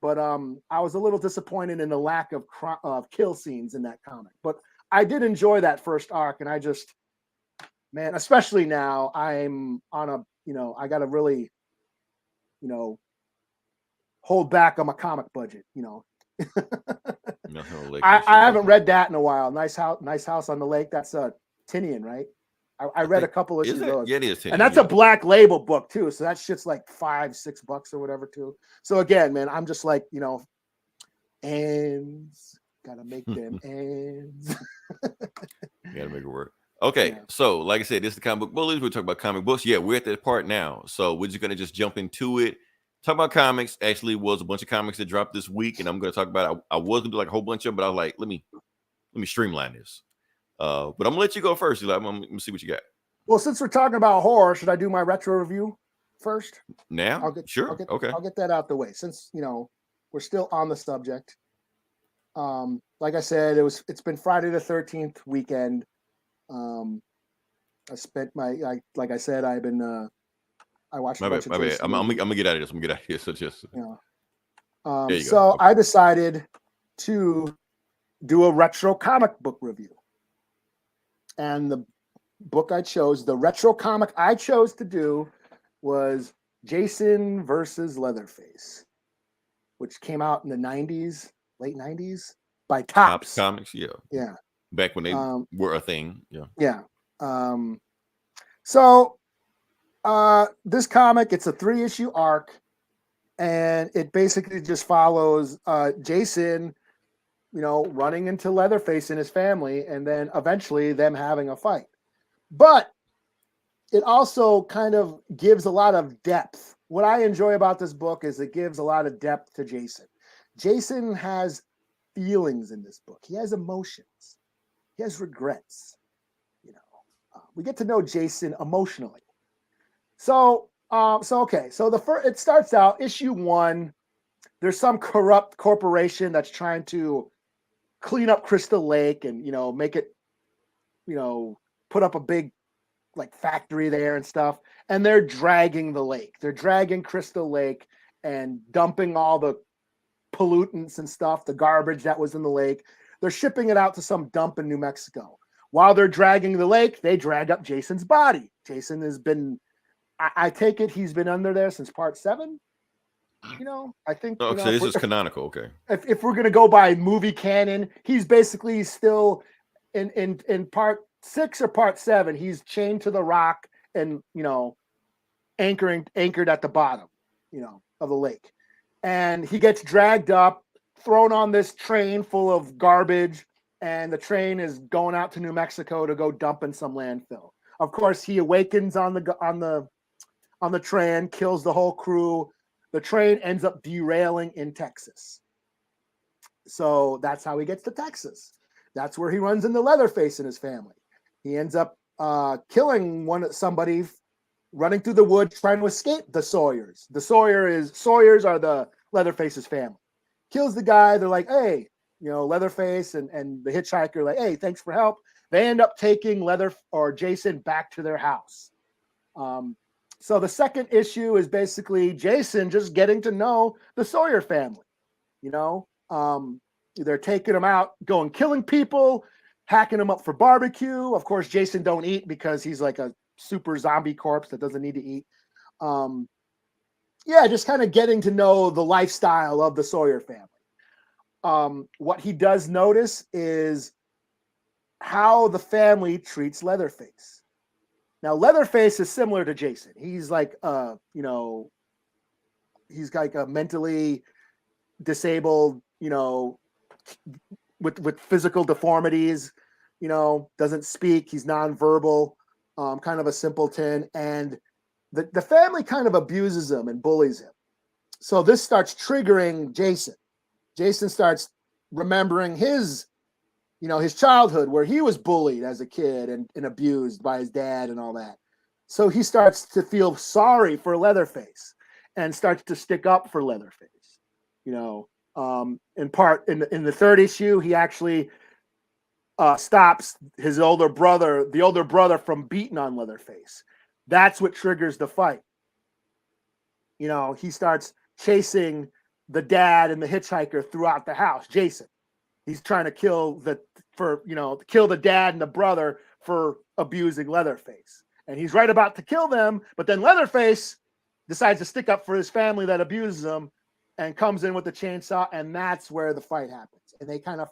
But I was a little disappointed in the lack of kill scenes in that comic. But I did enjoy that first arc, and I just. Man, especially now, I'm on I got to really, hold back on my comic budget, I haven't read that in a while. Nice house on the lake. That's Tinian, right? I read a couple issues of those. Yeah, it is Tinian, and that's a black label book too. So that shit's like $5-6 or whatever too. So again, man, I'm just like, ends. Gotta make them ends. Gotta make it work. Okay, yeah. So like I said, this is the Comic Book Bullies. We're talking about comic books. Yeah, we're at that part now. So we're just gonna just jump into it. Talk about comics. Actually, was a bunch of comics that dropped this week, and I'm gonna talk about. I was gonna do like a whole bunch of them, but I was like, let me streamline this. But I'm gonna let you go first. Let me see what you got. Well, since we're talking about horror, should I do my retro review first? Now, sure. Okay, I'll get that out the way since we're still on the subject. Like I said, it's been Friday the 13th weekend. I spent like I said, I've been I watched a bunch of I'm gonna get out of this. I'm gonna get out of here. So just so okay. I decided to do a retro comic book review, and the retro comic I chose to do was Jason versus Leatherface, which came out in the 90s, late 90s by Topps Comics. Yeah. Back when they were a thing. Yeah. So this comic, it's a 3-issue arc, and it basically just follows Jason, running into Leatherface and his family, and then eventually them having a fight. But it also kind of gives a lot of depth. What I enjoy about this book is it gives a lot of depth to Jason. Jason has feelings in this book. He has emotions. He has regrets. We get to know Jason emotionally. So it starts out issue 1. There's some corrupt corporation that's trying to clean up Crystal Lake and make it, put up a big like factory there and stuff. And they're dragging the lake. They're dragging Crystal Lake and dumping all the pollutants and stuff, the garbage that was in the lake. They're shipping it out to some dump in New Mexico. While they're dragging the lake, they drag up Jason's body. Jason has been, I take it he's been under there since part 7. You know, I think. Oh, You know, so this is canonical. Okay. If we're gonna go by movie canon, he's basically still in part 6 or part 7. He's chained to the rock and anchored at the bottom, of the lake, and he gets dragged up, thrown on this train full of garbage, and the train is going out to New Mexico to go dump in some landfill. Of course, he awakens on the train, kills the whole crew. The train ends up derailing in Texas. So that's how he gets to Texas. That's where he runs into Leatherface and his family. He ends up killing somebody running through the woods trying to escape the Sawyers. The Sawyers are the Leatherface's family. Kills the guy. They're like, hey, Leatherface and the hitchhiker, like, hey, thanks for help. They end up taking Jason back to their house. So the second issue is basically Jason just getting to know the Sawyer family. They're taking him out, killing people, hacking them up for barbecue. Of course, Jason don't eat because he's like a super zombie corpse that doesn't need to eat. Just kind of getting to know the lifestyle of the Sawyer family. What he does notice is how the family treats Leatherface. Now, Leatherface is similar to Jason. He's like, he's like a mentally disabled, with physical deformities, doesn't speak. He's nonverbal, kind of a simpleton. And the family kind of abuses him and bullies him. So this starts triggering Jason. Jason starts remembering his childhood where he was bullied as a kid and abused by his dad and all that. So he starts to feel sorry for Leatherface and starts to stick up for Leatherface. In the third issue, he actually stops the older brother from beating on Leatherface. That's what triggers the fight. He starts chasing the dad and the hitchhiker throughout the house. Jason, he's trying to kill the dad and the brother for abusing Leatherface. And he's right about to kill them, but then Leatherface decides to stick up for his family that abuses him and comes in with the chainsaw, and that's where the fight happens. And they kind of,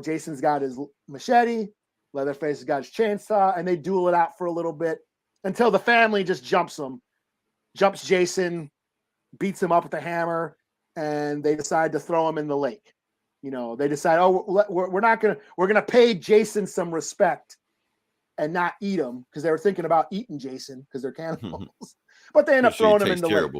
Jason's got his machete, Leatherface has got his chainsaw, and they duel it out for a little bit until the family just jumps Jason, beats him up with a hammer, and they decide to throw him in the lake. They decide, we're going to pay Jason some respect and not eat him, because they were thinking about eating Jason because they're cannibals. But they end up throwing him in the lake.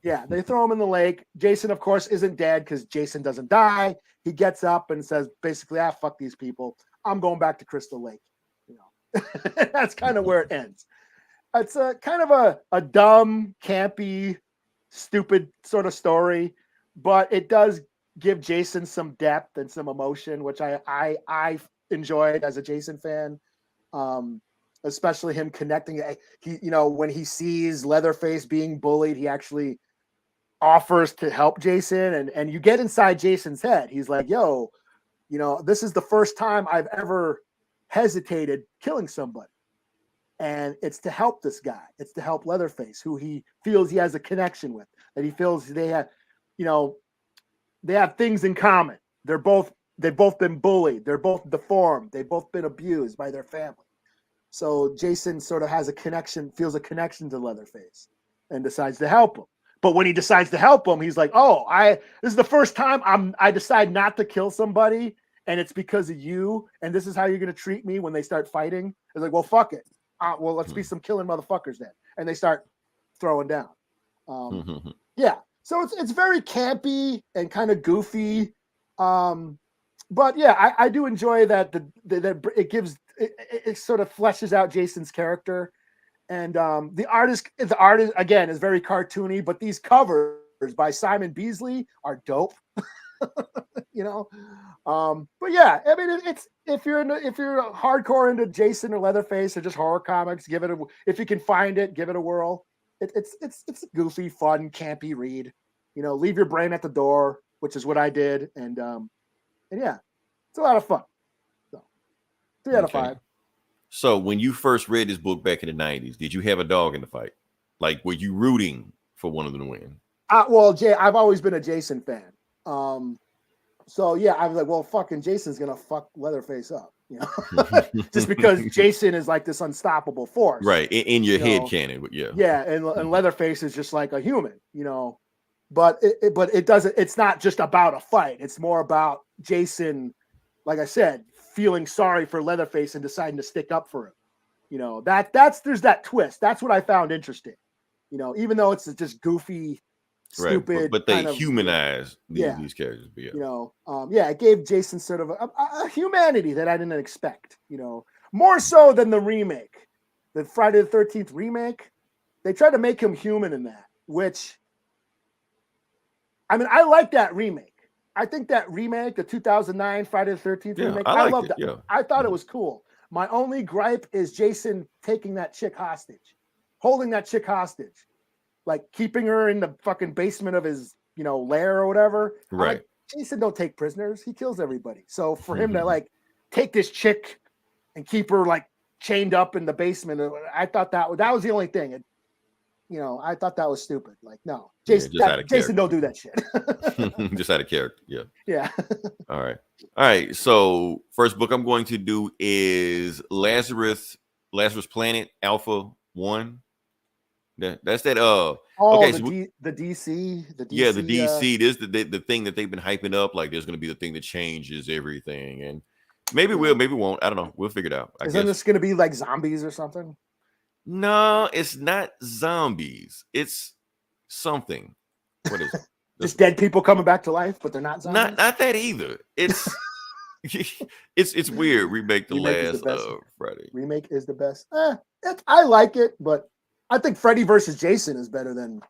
Yeah, they throw him in the lake. Jason, of course, isn't dead because Jason doesn't die. He gets up and says, basically, fuck these people. I'm going back to Crystal Lake. That's kind of where it ends. It's a kind of a dumb, campy, stupid sort of story, but it does give Jason some depth and some emotion, which I enjoyed as a Jason fan. Especially him connecting. When he sees Leatherface being bullied, he actually offers to help Jason, and you get inside Jason's head. He's like, yo, this is the first time I've ever hesitated killing somebody. And it's to help this guy. It's to help Leatherface, who he feels he has a connection with, that he feels they have things in common. They've both been bullied. They're both deformed. They've both been abused by their family. So Jason sort of feels a connection to Leatherface and decides to help him. But when he decides to help him, he's like, this is the first time I decide not to kill somebody, and it's because of you, and this is how you're going to treat me when they start fighting. It's like, well, fuck it. Let's be some killing motherfuckers then. And they start throwing down. Yeah. So it's very campy and kind of goofy. But yeah, I do enjoy that it sort of fleshes out Jason's character, and the artist again is very cartoony, but these covers by Simon Beasley are dope. But yeah, I mean, it's if you're hardcore into Jason or Leatherface or just horror comics, if you can find it, give it a whirl. It's a goofy, fun, campy read. Leave your brain at the door, which is what I did, and yeah, it's a lot of fun. So 3 out of 5. So when you first read this book back in the 90s, did you have a dog in the fight? Like, were you rooting for one of them to win? Well, I've always been a Jason fan. So yeah, I was like, well, fucking Jason's gonna fuck Leatherface up, just because Jason is like this unstoppable force, right? In your head canon, but yeah, yeah, and Leatherface is just like a human, but it doesn't. It's not just about a fight. It's more about Jason, like I said, feeling sorry for Leatherface and deciding to stick up for him. There's that twist. That's what I found interesting. Even though it's just goofy, stupid, right? But they humanize these characters. But it gave Jason sort of a humanity that I didn't expect. More so than the remake, the Friday the 13th remake. They tried to make him human in that, which, I mean, I like that remake. I think that remake, the 2009 Friday the 13th remake, I loved that. Yeah. I thought it was cool. My only gripe is Jason taking that chick hostage, holding that chick hostage, like keeping her in the fucking basement of his, lair or whatever. Right. Like, Jason don't take prisoners. He kills everybody. So for him to like take this chick and keep her like chained up in the basement, I thought that was the only thing. I thought that was stupid. Like, no, Jason, Jason don't do that shit. Just out of character. Yeah. Yeah. All right. So first book I'm going to do is Lazarus Planet Alpha 1. That's that. Okay. So the DC. Yeah, the DC. This is the thing that they've been hyping up. Like, there's going to be the thing that changes everything, and maybe maybe won't. I don't know. We'll figure it out. Isn't this going to be like zombies or something? No, it's not zombies. It's something. What is it? Just dead people coming back to life, but they're not zombies. Not that either. It's it's weird. Remake last Friday. Remake is the best. I like it, but I think Freddy versus Jason is better than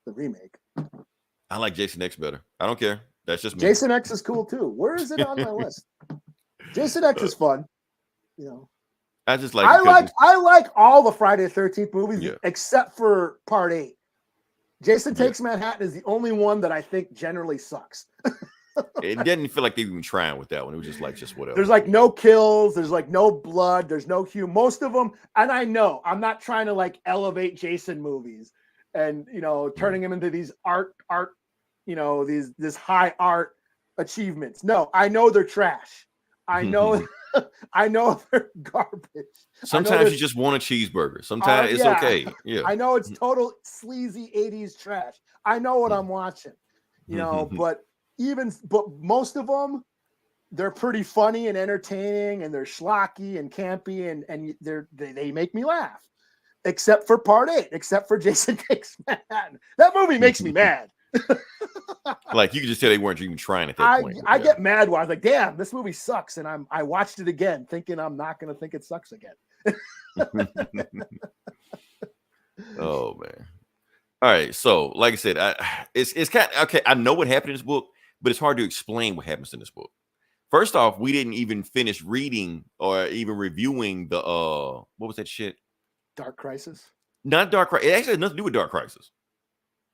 the remake. I like Jason X better. I don't care. That's just me. Jason X is cool too. Where is it on my list? Jason X is fun. I just like. I like all the Friday the 13th movies except for Part 8. Jason Takes Manhattan is the only one that I think generally sucks. It didn't feel like they were even trying with that one. It was just whatever. There's like no kills. There's like no blood. There's no humor. Most of them, and I know I'm not trying to like elevate Jason movies and turning him into these art, this high art achievements. No, I know they're trash. I know. I know they're garbage. Sometimes you just want a cheeseburger. Sometimes it's okay. Yeah. I know it's total sleazy 80s trash. I know what I'm watching. But most of them, they're pretty funny and entertaining, and they're schlocky and campy, and they make me laugh. Except for Part 8, except for Jason Takes Manhattan. That movie makes me mad. Like, you could just tell they weren't even trying at that point. I get mad when I was like, damn, this movie sucks. And I watched it again thinking I'm not going to think it sucks again. Oh, man. All right. So, like I said, it's kind of, okay, I know what happened in this book, but it's hard to explain what happens in this book. First off, we didn't even finish reading or even reviewing the, what was that shit? Dark Crisis? Not Dark Crisis. It actually has nothing to do with Dark Crisis.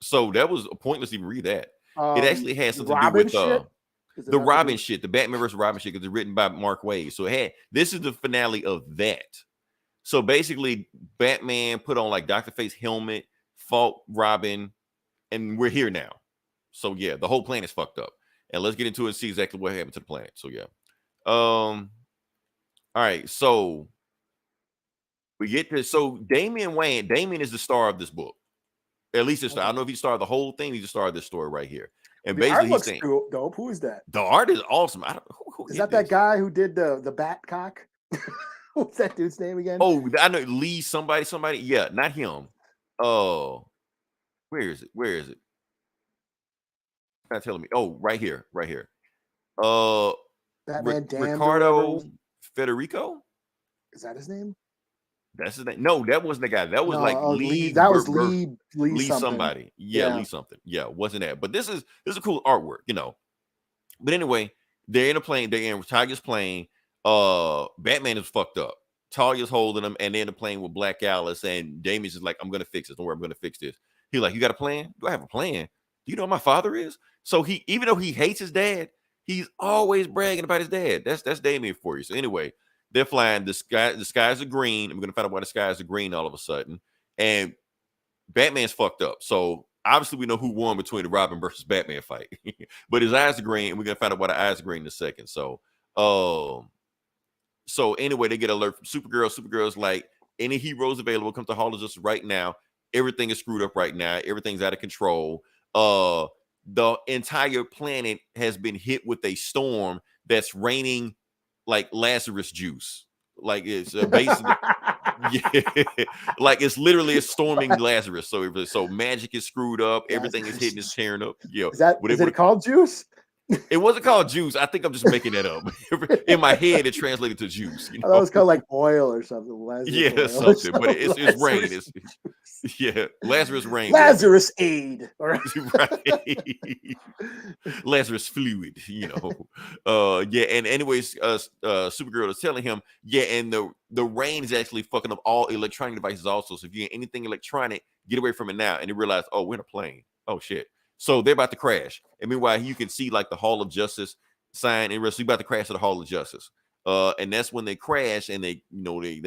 So that was pointless to even read that. It actually has something to do with the Robin shit, the Batman versus Robin shit, because it's written by Mark Waid. So this is the finale of that. So basically, Batman put on like Dr. Fate's helmet, fought Robin, and we're here now. So yeah, the whole planet's fucked up. And let's get into it and see exactly what happened to the planet. So yeah. All right, so we get to Damian is the star of this book. At least it's I don't know if he started the whole thing. He just started this story right here. And the art looks dope. Who is that? The art is awesome. I don't who is that guy who did the bat cock? What's that dude's name again? Oh, I know Lee somebody. Yeah, not him. Oh, where is it? Not telling me. Oh, right here. Batman Ricardo Federico. Is that his name? That's his name. No, that wasn't the guy. That was Lee. That was Lee somebody. Yeah, Lee something. Yeah, wasn't that? But this is a cool artwork, But anyway, they're in a plane. They're in Tiger's plane. Batman is fucked up. Talia's holding him, and they're in the plane with Black Alice, and Damien's just like, I'm gonna fix this. Don't worry, I'm gonna fix this. He's like, you got a plan? Do I have a plan? Do you know what my father is? So even though he hates his dad, he's always bragging about his dad. That's Damien for you. So anyway, they're flying. The skies are green. I'm gonna find out why the skies are green all of a sudden. And Batman's fucked up. So obviously we know who won between the Robin versus Batman fight, but his eyes are green, and we're gonna find out why the eyes are green in a second. So anyway, they get an alert from Supergirl. Supergirl's like, any heroes available, come to Hall of Justice right now. Everything is screwed up right now. Everything's out of control. The entire planet has been hit with a storm that's raining like Lazarus juice. Like it's basically, yeah, like it's literally it's storming Lazarus. So magic is screwed up. Everything is hitting, is tearing up. Yeah, is it called juice? It wasn't called juice. I think I'm just making that up. In my head, it translated to juice. I thought it was called like oil or something. Lazarus oil something. But it's rain. Yeah, Lazarus rain. Lazarus aid. Right. Lazarus fluid. Yeah. And anyways, Supergirl is telling him, yeah, and the rain is actually fucking up all electronic devices also. So if you get anything electronic, get away from it now. And they realize, oh, we're in a plane. Oh shit. So they're about to crash. And meanwhile, you can see like the Hall of Justice sign, and we're about to crash to the Hall of Justice. And that's when they crash, and they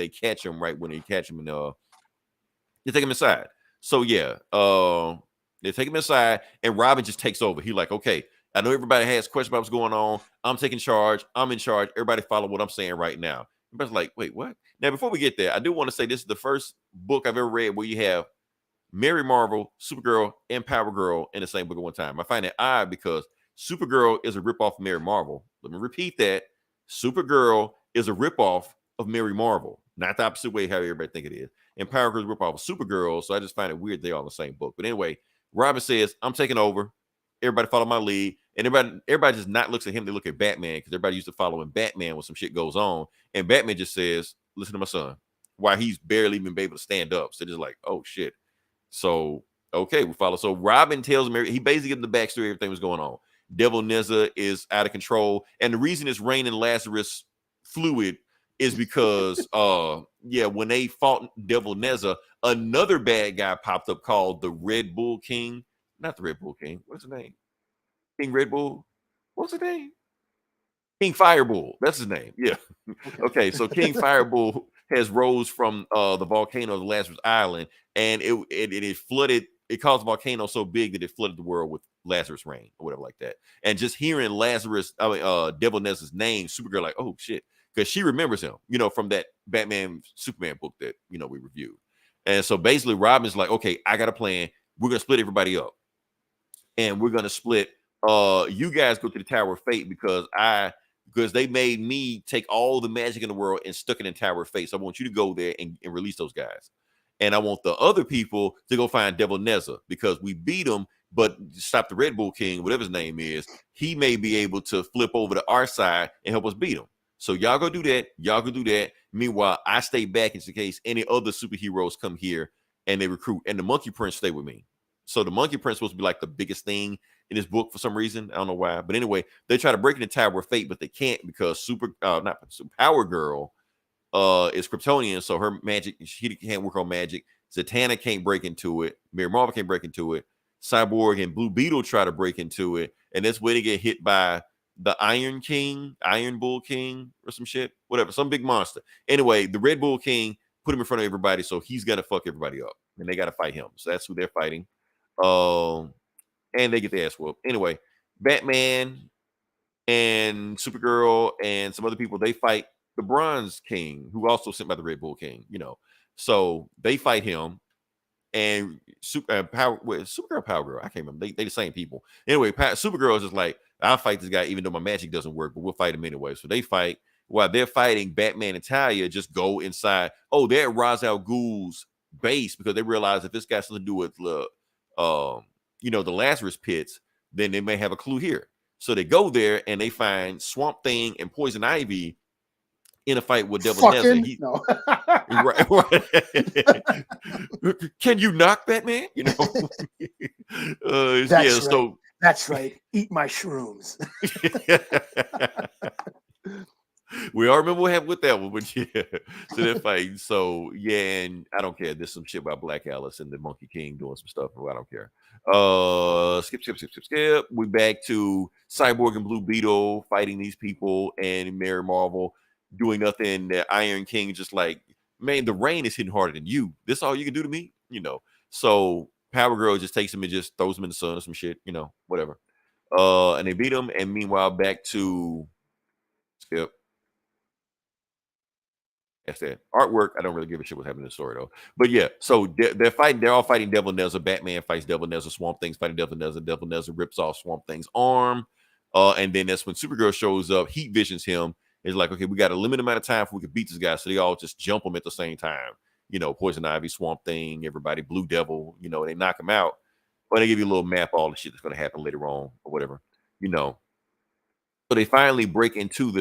catch him right when they catch him, and they take him inside. So yeah, they take him inside, and Robin just takes over. He like, okay, I know everybody has questions about what's going on. I'm taking charge. I'm in charge. Everybody follow what I'm saying right now. Everybody's like, wait, what? Now, before we get there, I do want to say this is the first book I've ever read where you have Mary Marvel, Supergirl, and Power Girl in the same book at one time. I find that odd because Supergirl is a ripoff of Mary Marvel. Let me repeat that. Supergirl is a ripoff of Mary Marvel. Not the opposite way how everybody think it is. And Power Girl is a ripoff of Supergirl, so I just find it weird they're all in the same book. But anyway, Robin says, I'm taking over. Everybody follow my lead. And everybody just not looks at him. They look at Batman because everybody used to following Batman when some shit goes on. And Batman just says, listen to my son. While he's barely even able to stand up. So they're just like, oh, shit. So, okay, we follow. So Robin tells him, he basically gives him the backstory, everything was going on. Devil Neza is out of control. And the reason it's raining Lazarus fluid is because, when they fought Devil Neza, another bad guy popped up called the Red Bull King. Not the Red Bull King. What's his name? King Red Bull. What's his name? King Firebull. That's his name. Yeah. Okay, so King Firebull has rose from the volcano of Lazarus Island, and it flooded. It caused a volcano so big that it flooded the world with Lazarus rain or whatever like that. And just hearing Devil Neza's name, Supergirl like, oh shit, because she remembers him, from that Batman Superman book that we reviewed. And so basically, Robin's like, okay, I got a plan. We're gonna split everybody up, and we're gonna split. You guys go to the Tower of Fate because they made me take all the magic in the world and stuck it in Tower of Fate. So I want you to go there and release those guys. And I want the other people to go find Devil Neza because we beat him, but stop the Red Bull King, whatever his name is, he may be able to flip over to our side and help us beat him. So y'all go do that. Y'all go do that. Meanwhile, I stay back in case any other superheroes come here and they recruit. And the Monkey Prince stay with me. So the Monkey Prince was supposed to be like the biggest thing in this book for some reason. I don't know why. But anyway, they try to break into Tower of Fate, but they can't because Power Girl is Kryptonian, so her magic, she can't work on magic. Zatanna can't break into it. Mary Marvel can't break into it. Cyborg and Blue Beetle try to break into it, and that's where they get hit by the Iron Bull King, or some shit, whatever, some big monster. Anyway, the Red Bull King put him in front of everybody, so he's gonna fuck everybody up, and they gotta fight him. So that's who they're fighting. And they get their ass whooped. Anyway, Batman and Supergirl and some other people, they fight the Bronze King, who also sent by the Red Bull King, So they fight him, and Supergirl, Power Girl, I can't remember. They the same people. Anyway, Supergirl is just like, I'll fight this guy even though my magic doesn't work, but we'll fight him anyway. So they fight. While they're fighting, Batman and Talia just go inside. Oh, they're at Ra's al Ghul's base because they realize if this got something to do with the Lazarus pits, then they may have a clue here. So they go there and they find Swamp Thing and Poison Ivy in a fight with Devil Neza. No. Right. Can you knock Batman? That's right. Eat my shrooms. We all remember what happened with that one, but yeah. So they're fighting. So yeah, and I don't care. There's some shit about Black Alice and the Monkey King doing some stuff. I don't care. Skip. We back to Cyborg and Blue Beetle fighting these people, and Mary Marvel doing nothing. The Iron King just like, man, the rain is hitting harder than you. This all you can do to me, So Power Girl just takes him and just throws him in the sun or some shit, whatever. And they beat him. And meanwhile, back to Skip. That's that artwork. I don't really give a shit what's happening in the story though. But yeah, so they're fighting. They're all fighting Devil Nezza. Batman fights Devil Nezza. Swamp Thing's fighting Devil Nezza. Devil Nezza rips off Swamp Thing's arm. And then that's when Supergirl shows up. Heat visions him. It's like, okay, we got a limited amount of time for we can beat this guy. So they all just jump him at the same time. Poison Ivy, Swamp Thing, everybody, Blue Devil. They knock him out. But they give you a little map of all the shit that's going to happen later on or whatever. So they finally break into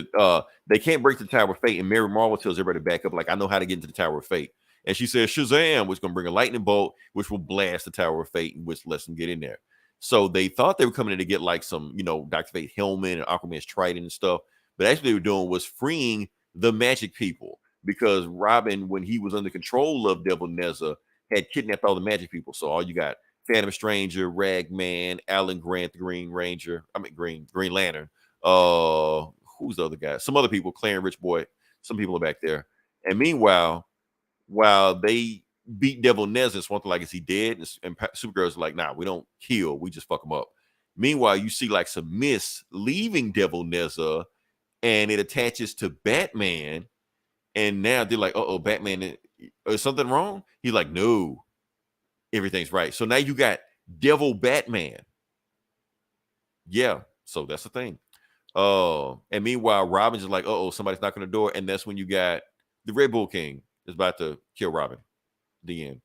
they can't break the Tower of Fate, and Mary Marvel tells everybody to back up, like, I know how to get into the Tower of Fate. And she says, Shazam, which is going to bring a lightning bolt, which will blast the Tower of Fate, which lets them get in there. So they thought they were coming in to get like some, Dr. Fate helmet and Aquaman's trident and stuff. But actually they were doing was freeing the magic people, because Robin, when he was under control of Devil Nezza, had kidnapped all the magic people. So all you got Phantom Stranger, Ragman, Alan Grant, the Green Lantern. Who's the other guy? Some other people, Claire and Rich Boy. Some people are back there. And meanwhile, while they beat Devil Nezza, Swamp Thing like, is he dead? And Supergirl's like, nah, we don't kill, we just fuck him up. Meanwhile, you see like some mist leaving Devil Nezza, and it attaches to Batman. And now they're like, uh-oh, Batman, is something wrong? He's like, no, everything's right. So now you got Devil Batman. Yeah, so that's the thing. And meanwhile, Robin's just like, uh-oh, somebody's knocking on the door. And that's when you got the Red Bull King is about to kill Robin. The end.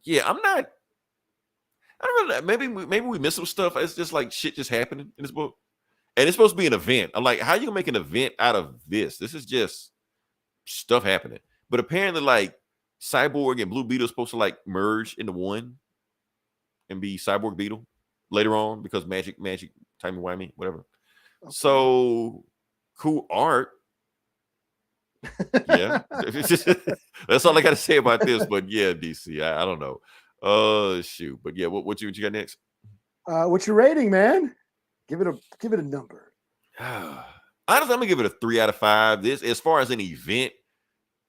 Yeah, I don't know. Maybe we missed some stuff. It's just like shit just happening in this book. And it's supposed to be an event. I'm like, how you gonna make an event out of this? This is just stuff happening. But apparently, like, Cyborg and Blue Beetle are supposed to like merge into one and be Cyborg Beetle later on, because magic, timey-wimey, whatever. Okay. So cool art. Yeah. That's all I gotta say about this. But yeah, DC. I don't know. Shoot. But yeah, what you got next? What's your rating, man? Give it a number. Honestly, I'm gonna give it a 3 out of 5. This, as far as an event,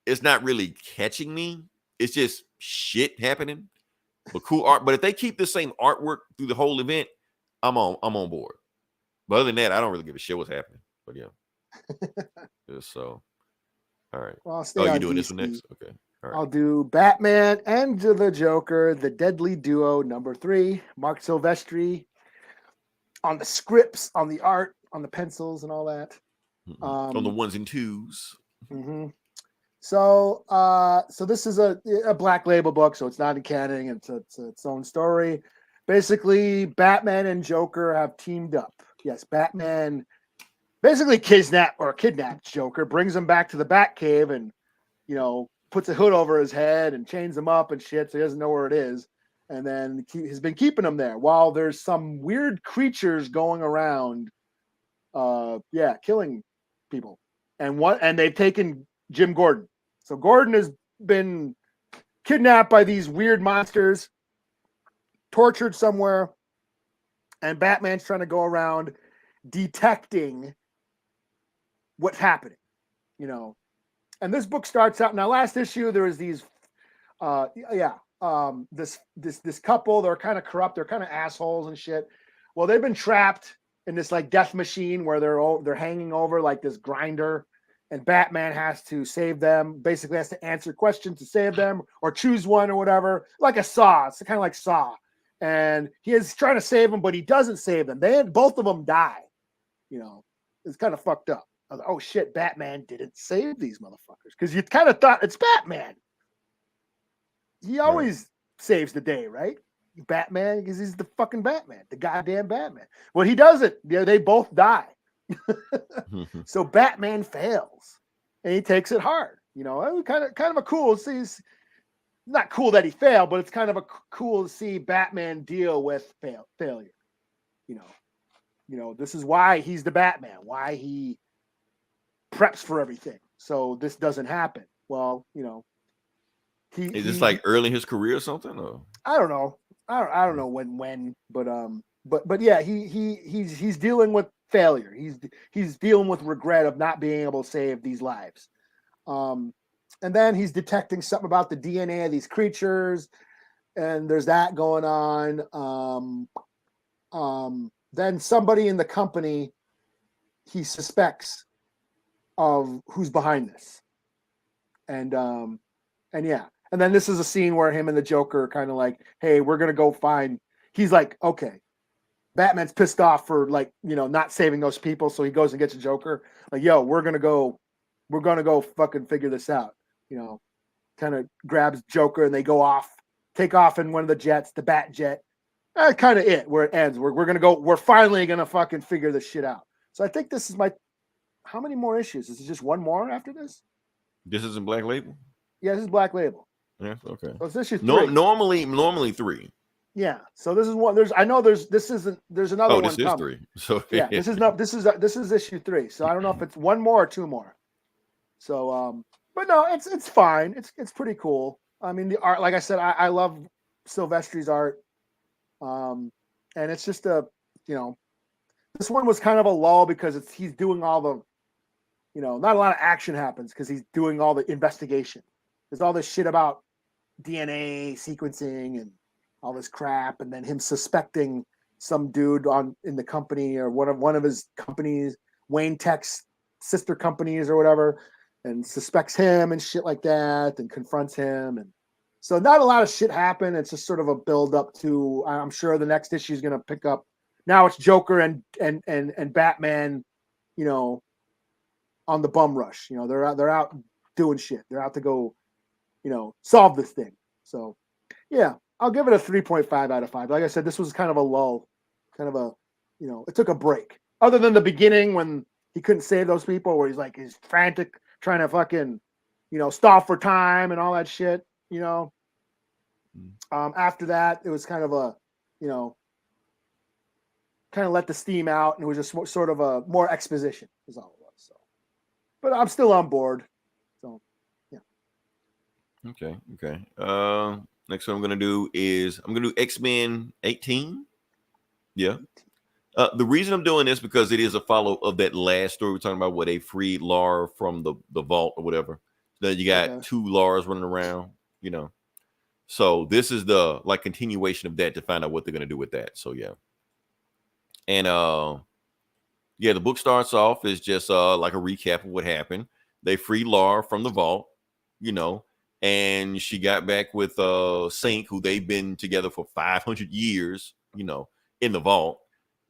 it's not really catching me. It's just shit happening. But cool art. But if they keep the same artwork through the whole event, I'm on board. But other than that, I don't really give a shit what's happening. But yeah. So all right. Well, you're doing DC. This one next? Okay. All right. I'll do Batman and the Joker, the Deadly Duo, number 3. Mark Silvestri on the scripts, on the art, on the pencils, and all that. Mm-hmm. On the 1s and 2s. Mm-hmm. So this is a Black Label book, so it's not in canon. It's its own story. Basically, Batman and Joker have teamed up. Yes, Batman basically kidnaps Joker, brings him back to the Batcave, and puts a hood over his head and chains him up and shit, so he doesn't know where it is. And then he's been keeping him there while there's some weird creatures going around, killing people. And they've taken Jim Gordon. So Gordon has been kidnapped by these weird monsters, tortured somewhere, and Batman's trying to go around detecting what's happening, And this book starts out. Now, last issue there was these, this couple. They're kind of corrupt. They're kind of assholes and shit. Well, they've been trapped in this like death machine where they're hanging over like this grinder, and Batman has to save them. Basically, has to answer questions to save them or choose one or whatever, like a Saw. It's kind of like Saw, and he is trying to save them, but he doesn't save them. Both of them die. It's kind of fucked up. I was like, oh shit, Batman didn't save these motherfuckers, because you kind of thought it's Batman. He always saves the day, right? Batman, because he's the fucking Batman, the goddamn Batman. Well, he doesn't. They both die. So Batman fails, and he takes it hard. Kind of a cool. It's not cool that he failed, but it's kind of cool to see Batman deal with failure. This is why he's the Batman. Why he preps for everything, so this doesn't happen. Well, is this like early in his career or something? Or? I don't know. I don't know when, but yeah, he's dealing with failure. He's dealing with regret of not being able to save these lives. And then he's detecting something about the DNA of these creatures. and there's that going on. Then somebody in the company he suspects of who's behind this, and yeah, and then this is a scene where him and the Joker kind of like, hey, we're gonna go find. He's like, okay, Batman's pissed off for like, you know, not saving those people, so he goes and gets a Joker. Like, yo, we're gonna go fucking figure this out. You know, kind of grabs Joker and they go off, take off in one of the jets, the Bat jet. That's kind of it where it ends. We're finally gonna fucking figure this shit out. So I think this is my. How many more issues? Is it just one more after this? This isn't Black Label. Yeah, this is Black Label. Yeah, okay. So it's issue 3. Normally 3. Yeah. So this is one. There's another one. This is coming. 3. So yeah, this is issue 3. So I don't know if it's one more or 2 more. So but no, it's fine. It's pretty cool. I mean, the art, like I said, I love Silvestri's art. And it's just this one was kind of a lull because he's doing all the, not a lot of action happens because he's doing all the investigation. There's all this shit about DNA sequencing and all this crap, and then him suspecting some dude in the company or one of his companies, Wayne Tech's sister companies or whatever, and suspects him and shit like that, and confronts him. And so not a lot of shit happened. It's just sort of a build up to, I'm sure the next issue is going to pick up. Now it's Joker and Batman, on the bum rush. They're out doing shit. They're out to go, solve this thing. So yeah, I'll give it a 3.5 out of 5. Like I said, this was kind of a lull, kind of a, it took a break. Other than the beginning when he couldn't save those people, where he's frantic, trying to fucking, stall for time and all that shit, After that, it was kind of a, kind of let the steam out, and it was just sort of a more exposition is all it was. So, but I'm still on board. So, yeah. Okay. Next one I'm gonna do is X-Men 18. Yeah. The reason I'm doing this because it is a follow of that last story we're talking about, where they freed Lara from the vault or whatever. Then you got 2 Laras running around, So this is the continuation of that to find out what they're gonna do with that. So yeah. And the book starts off as just like a recap of what happened. They freed Lara from the vault, and she got back with Sync, who they've been together for 500 years, in the vault.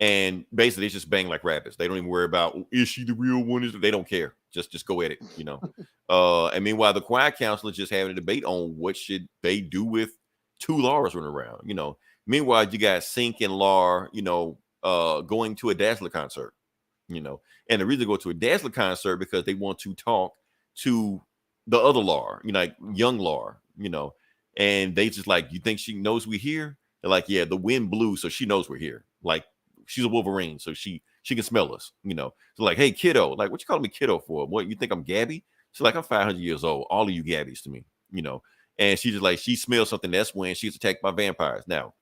And basically, it's just bang like rabbits. They don't even worry about, is she the real one? They don't care. Just go at it, And meanwhile, the Quiet Council is just having a debate on what should they do with 2 Laras running around, Meanwhile, you got Sync and Lara, going to a Dazzler concert, And the reason they go to a Dazzler concert because they want to talk to the other Lara, like young Lara, And they just like, you think she knows we're here? They're like, yeah, the wind blew, so she knows we're here. Like, she's a Wolverine, so she can smell us, So like, hey, kiddo, like, what you calling me kiddo for? What, you think I'm Gabby? She's like, I'm 500 years old. All of you Gabbies to me, And she just like, she smells something. That's when she's attacked by vampires. Now,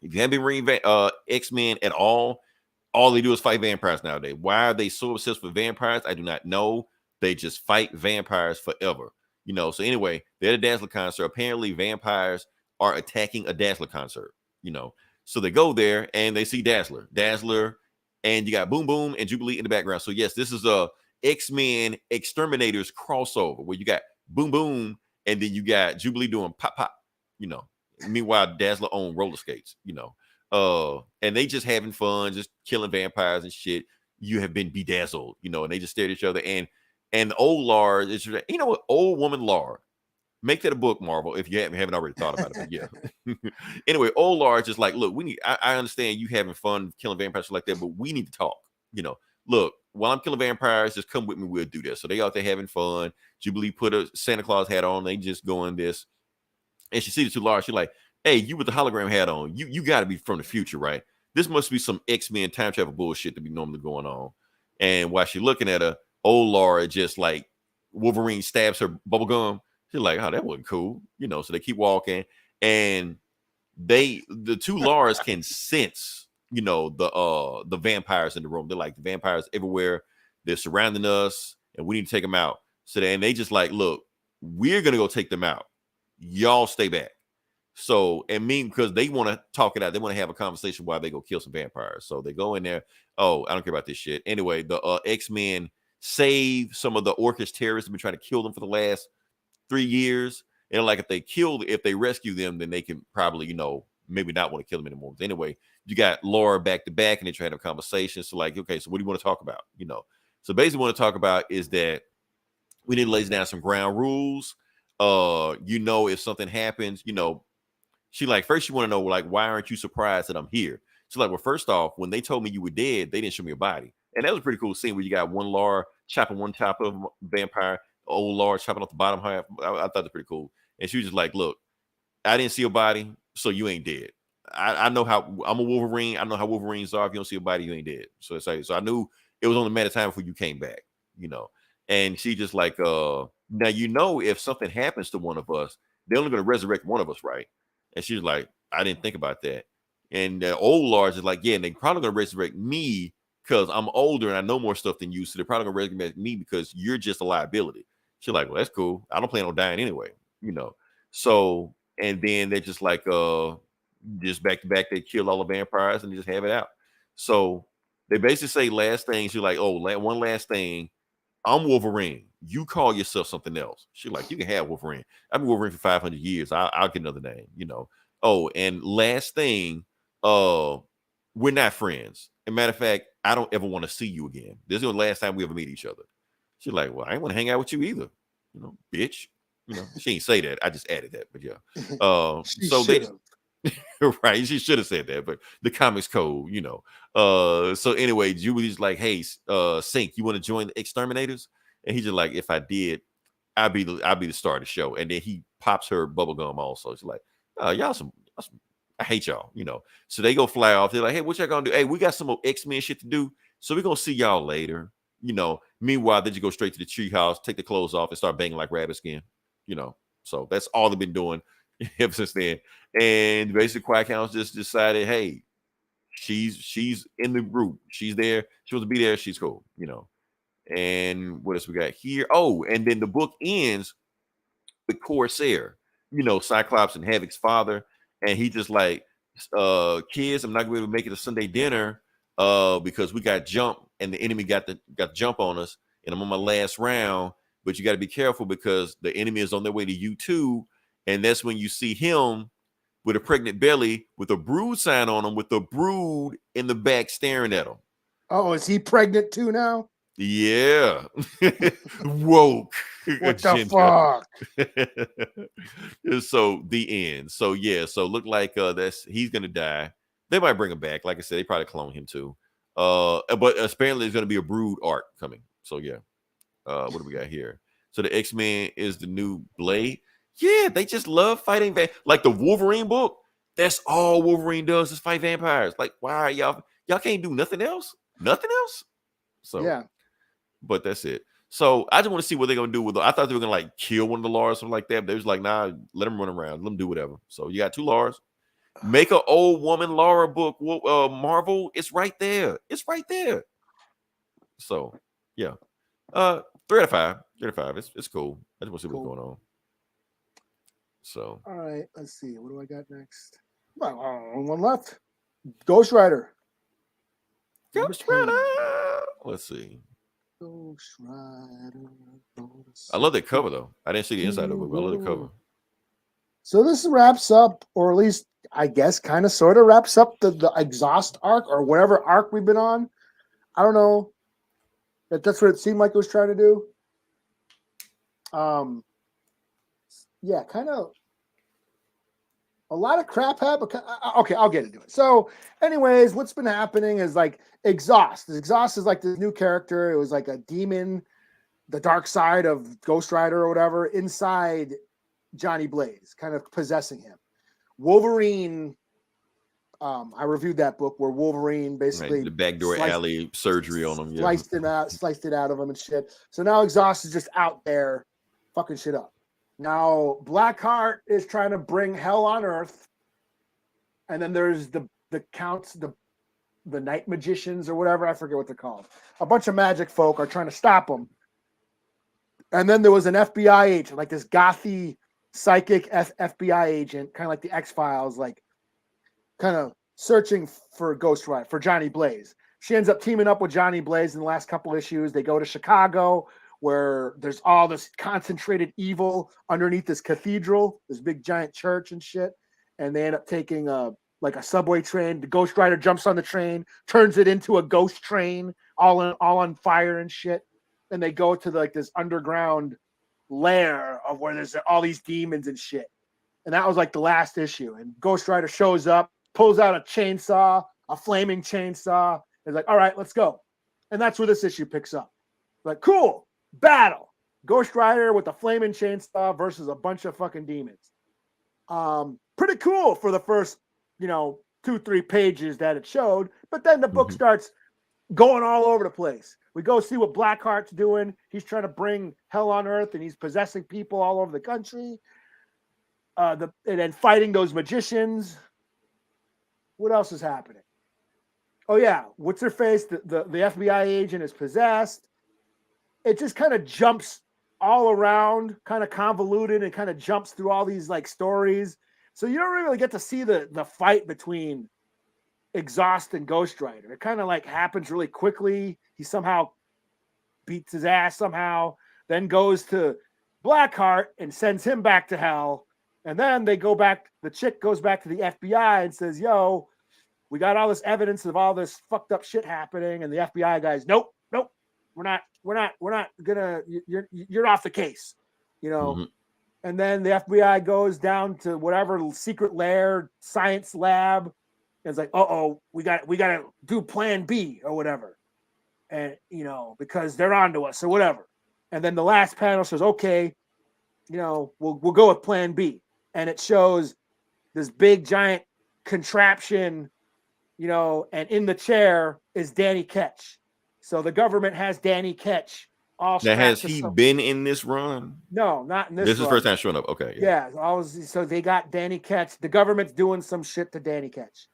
if you haven't been reading X-Men at all they do is fight vampires nowadays. Why are they so obsessed with vampires? I do not know. They just fight vampires forever. So anyway, they're at a Dazzler concert. Apparently, vampires are attacking a Dazzler concert, So they go there and they see Dazzler, and you got Boom Boom and Jubilee in the background. So yes, this is a X-Men Exterminators crossover where you got Boom Boom and then you got Jubilee doing pop pop, Meanwhile, Dazzler on roller skates, and they just having fun, just killing vampires and shit. You have been bedazzled, and they just stare at each other. And the old Lara is, what, old woman Lara. Make that a book, Marvel, if you haven't already thought about it. But yeah. Anyway, old Lara just like, look, we need. I understand you having fun killing vampires like that, but we need to talk. Look, while I'm killing vampires, just come with me. We'll do this. So they out there having fun. Jubilee put a Santa Claus hat on. They just going this. And she sees the 2 Laras. She's like, hey, you with the hologram hat on, you got to be from the future, right? This must be some X-Men time travel bullshit that be normally going on. And while she's looking at her, old Lara just like Wolverine stabs her bubble gum. She's like, oh, that wasn't cool. So they keep walking. And the 2 Laras can sense, the vampires in the room. They're like, the vampires everywhere. They're surrounding us and we need to take them out. So then they just like, look, we're going to go take them out. Y'all stay back. So, and me, because they want to talk it out, they want to have a conversation while they go kill some vampires. So they go in there. Oh, I don't care about this shit. Anyway, the X-Men save some of the Orcish terrorists who've been trying to kill them for the last 3 years. And like if they rescue them, then they can probably, maybe not want to kill them anymore. But anyway, you got Laura back to back and they try to have a conversation. So like, okay, so what do you want to talk about? So basically what I want to talk about is that we need to lay down some ground rules. If something happens, she like, first you want to know, like, why aren't you surprised that I'm here? She's like, well, first off, when they told me you were dead, they didn't show me a body. And that was a pretty cool scene where you got one Laura chopping one top of a vampire, old Laura chopping off the bottom half. I thought that was pretty cool. And she was just like, look, I didn't see a body, so you ain't dead. I know how I'm a Wolverine. I know how Wolverines are. If you don't see a body, you ain't dead. So it's like, so I knew it was only a matter of time before you came back, And she just like, now if something happens to one of us, they're only going to resurrect one of us, right? And she was like, I didn't think about that. And the old Lars is like, yeah, and they probably going to resurrect me because I'm older and I know more stuff than you. So they're probably going to resurrect me because you're just a liability. She's like, well, that's cool. I don't plan on dying anyway, So, and then they're just like, just back to back, they kill all the vampires and just have it out. So they basically say last thing. She's like, oh, one last thing. I'm Wolverine. You call yourself something else. She's like, you can have Wolverine. I've been Wolverine for 500 years. I'll get another name, Oh, and last thing, we're not friends. As a matter of fact, I don't ever want to see you again. This is the last time we ever meet each other. She's like, well, I ain't want to hang out with you either. Bitch. She ain't say that. I just added that, but yeah. So they right, she should have said that, but the comics code, So anyway, Julie's like, hey, Sink, you want to join the Exterminators? And he's just like, if I did, I'd be the star of the show. And then he pops her bubble gum also. She's like, y'all some I hate y'all, So they go fly off. They're like, hey, what y'all gonna do? Hey, we got some more X-Men shit to do. So we're gonna see y'all later. Meanwhile, they just go straight to the treehouse, take the clothes off, and start banging like rabbit skin. So that's all they've been doing ever since then. And basically Quiet Council just decided, hey, she's in the group. She's there. She wants to be there. She's cool, And what else we got here? Oh, and then the book ends with Corsair, Cyclops and Havoc's father. And he just like, kids, I'm not going to be able to make it a Sunday dinner because we got jumped and the enemy got the jump on us. And I'm on my last round, but you got to be careful because the enemy is on their way to you too. And that's when you see him with a pregnant belly with a brood sign on him with the brood in the back staring at him. Oh, is he pregnant too now? Yeah. Woke. What the fuck? So the end. So yeah, so look like he's gonna die. They might bring him back. Like I said, they probably clone him too. But apparently there's gonna be a brood arc coming. So yeah. What do we got here? So the X-Men is the new Blade. Yeah, they just love fighting like the Wolverine book. That's all Wolverine does is fight vampires. Like, why y'all can't do nothing else? Nothing else? So yeah. But that's it. So I just want to see what they're gonna do with. I thought they were gonna like kill one of the Lars, something like that. But they was like, nah, let them run around, let them do whatever. So you got two Lars. Make an old woman Laura book. Marvel, it's right there. It's right there. So yeah, 3 out of 5. 3 out of 5. It's cool. I just want to see what's going on. So all right, let's see. What do I got next? Well, one left. Ghost Rider. Ghost Rider. Let's see. Ghost Rider. I love that cover though. I didn't see the inside of it, but I love the cover. So this wraps up, or at least I guess kind of sort of wraps up the exhaust arc or whatever arc we've been on. I don't know. That's what it seemed like it was trying to do. Yeah, kind of a lot of crap happened. Okay, I'll get into it. So, anyways, what's been happening is like Exhaust. Exhaust is like this new character. It was like a demon, the dark side of Ghost Rider or whatever, inside Johnny Blaze, kind of possessing him. Wolverine. I reviewed that book where Wolverine basically the backdoor alley surgery on him, sliced it out of him and shit. So now Exhaust is just out there, fucking shit up. Now Blackheart is trying to bring hell on Earth, and then there's the counts, the night magicians or whatever, I forget what they're called. A bunch of magic folk are trying to stop him. And then there was an FBI agent, like this gothy psychic FBI agent, kind of like the X-Files, like kind of searching for Ghost Rider, for Johnny Blaze. She ends up teaming up with Johnny Blaze in the last couple issues. They go to Chicago, where there's all this concentrated evil underneath this cathedral, this big giant church and shit. And they end up taking a subway train. The Ghost Rider jumps on the train, turns it into a ghost train, all on fire and shit. And they go to this underground lair of where there's all these demons and shit. And that was like the last issue. And Ghost Rider shows up, pulls out a chainsaw, a flaming chainsaw. It's like, all right, let's go. And that's where this issue picks up. Like, cool, battle. Ghost Rider with a flaming chainsaw versus a bunch of fucking demons. Pretty cool for the first, 2-3 pages that it showed. But then the book starts going all over the place. We go see what Blackheart's doing. He's trying to bring hell on earth, and he's possessing people all over the country. And then fighting those magicians. What else is happening? Oh yeah, what's her face? The FBI agent is possessed. It just kind of jumps all around, kind of convoluted, and kind of jumps through all these stories. So you don't really get to see the fight between Exhaust and Ghost Rider. It kind of happens really quickly. He somehow beats his ass somehow, then goes to Blackheart and sends him back to hell. And then they go back. The chick goes back to the FBI and says, "Yo, we got all this evidence of all this fucked up shit happening." And the FBI guys, nope, we're not gonna. You're off the case, And then the FBI goes down to whatever secret lair, science lab. And it's like, we got to do Plan B or whatever, and because they're onto us or whatever. And then the last panel says, okay, we'll go with Plan B, and it shows this big giant contraption, and in the chair is Danny Ketch. So the government has Danny Ketch. Now, has he been in this run? No, not in this. This is the first time showing up. Okay. Yeah. So they got Danny Ketch. The government's doing some shit to Danny Ketch.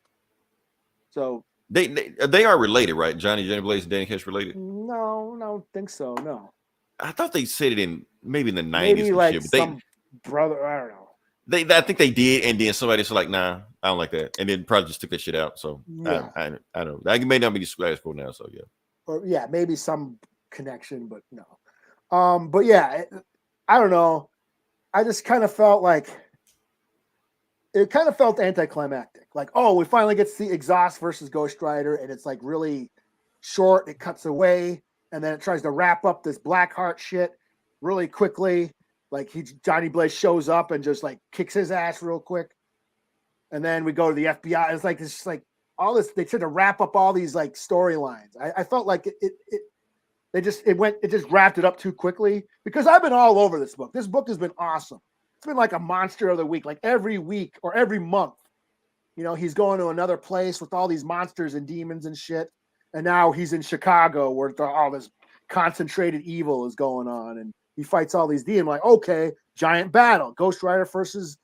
So they are related, right? Johnny Blaze and Danny Ketch related? No, I don't think so. No. I thought they said it in maybe in the 90s. Maybe like some brother. I don't know. I think they did, and then somebody said like, "Nah, I don't like that," and then probably just took that shit out. So yeah. I don't know. I may not be the status quo now. So yeah. Or yeah, maybe some connection, but no. But yeah, I don't know. I just kind of felt it kind of felt anticlimactic. Like, oh, we finally get to see Exhaust versus Ghost Rider, and it's really short. It cuts away, and then it tries to wrap up this Blackheart shit really quickly. Johnny Blaze shows up and just kicks his ass real quick, and then we go to the FBI. It's all this. They tried to wrap up all these storylines. I felt like it just wrapped it up too quickly, because I've been all over this book. This book has been awesome. It's been like a monster of the week, every week or every month. He's going to another place with all these monsters and demons and shit. And now he's in Chicago where all this concentrated evil is going on, and he fights all these demons. Okay, giant battle, Ghost Rider versus,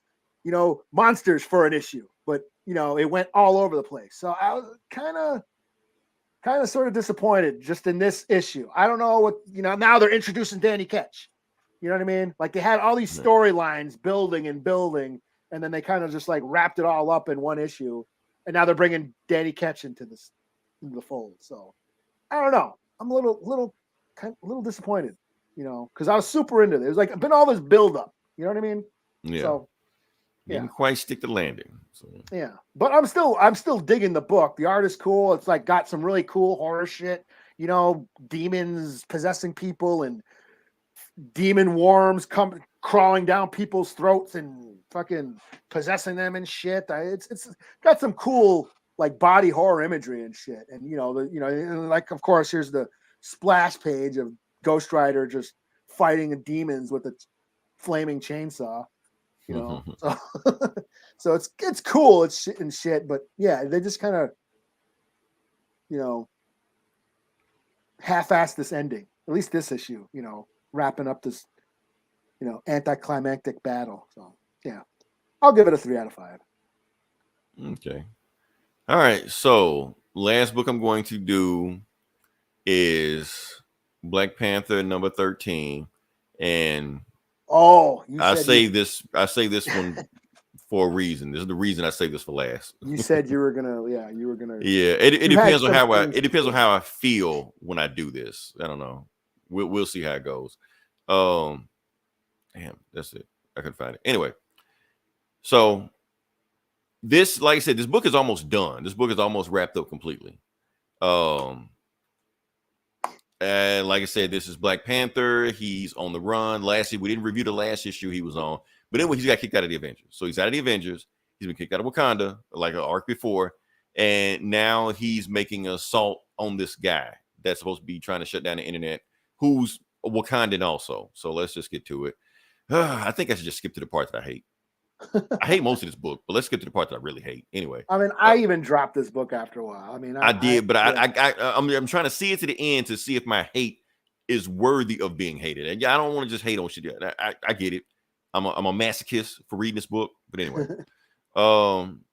monsters for an issue. But, it went all over the place. So I was kind of sort of disappointed just in this issue. I don't know what, now they're introducing Danny Ketch. You know what I mean? They had all these storylines building, and then they kind of just wrapped it all up in one issue. And now they're bringing Danny Ketch into the fold. So I don't know. I'm a little disappointed, because I was super into this. It was been all this build up. You know what I mean? Yeah. So didn't quite stick the landing. So. Yeah, but I'm still digging the book. The art is cool. It's got some really cool horror shit. Demons possessing people and demon worms crawling down people's throats and fucking possessing them and shit. It's got some cool body horror imagery and shit. And of course, here's the splash page of Ghost Rider just fighting demons with a flaming chainsaw. So it's cool. It's shit and shit, but yeah, they just kind of, half-assed this ending. At least this issue, wrapping up this, anticlimactic battle. So yeah, I'll give it a 3 out of 5. Okay. All right. So last book I'm going to do is Black Panther number 13, and Oh, I say this one for a reason. This is the reason I say this for last. You said you were gonna, yeah, you were gonna. Yeah, it You had depends on some how things it to depends on say. how I feel when I do this. I don't know. We'll see how it goes. Um, damn, that's it. I couldn't find it. Anyway, so this, like I said, this book is almost done. This book is almost wrapped up completely. Um, and like I said, this is Black Panther. He's on the run. Lastly, we didn't review the last issue he was on, but anyway, he's got kicked out of the Avengers. So he's out of the Avengers. He's been kicked out of Wakanda, like an arc before, and now he's making an assault on this guy that's supposed to be trying to shut down the internet, who's Wakandan also. So let's just get to it. I think I should just skip to the part that I hate. I hate most of this book, but let's get to the part that I really hate. Anyway, I mean, I even dropped this book after a while. I mean, I did, but yeah. I'm trying to see it to the end to see if my hate is worthy of being hated. And yeah, I don't want to just hate on shit. I get it. I'm a masochist for reading this book, but anyway.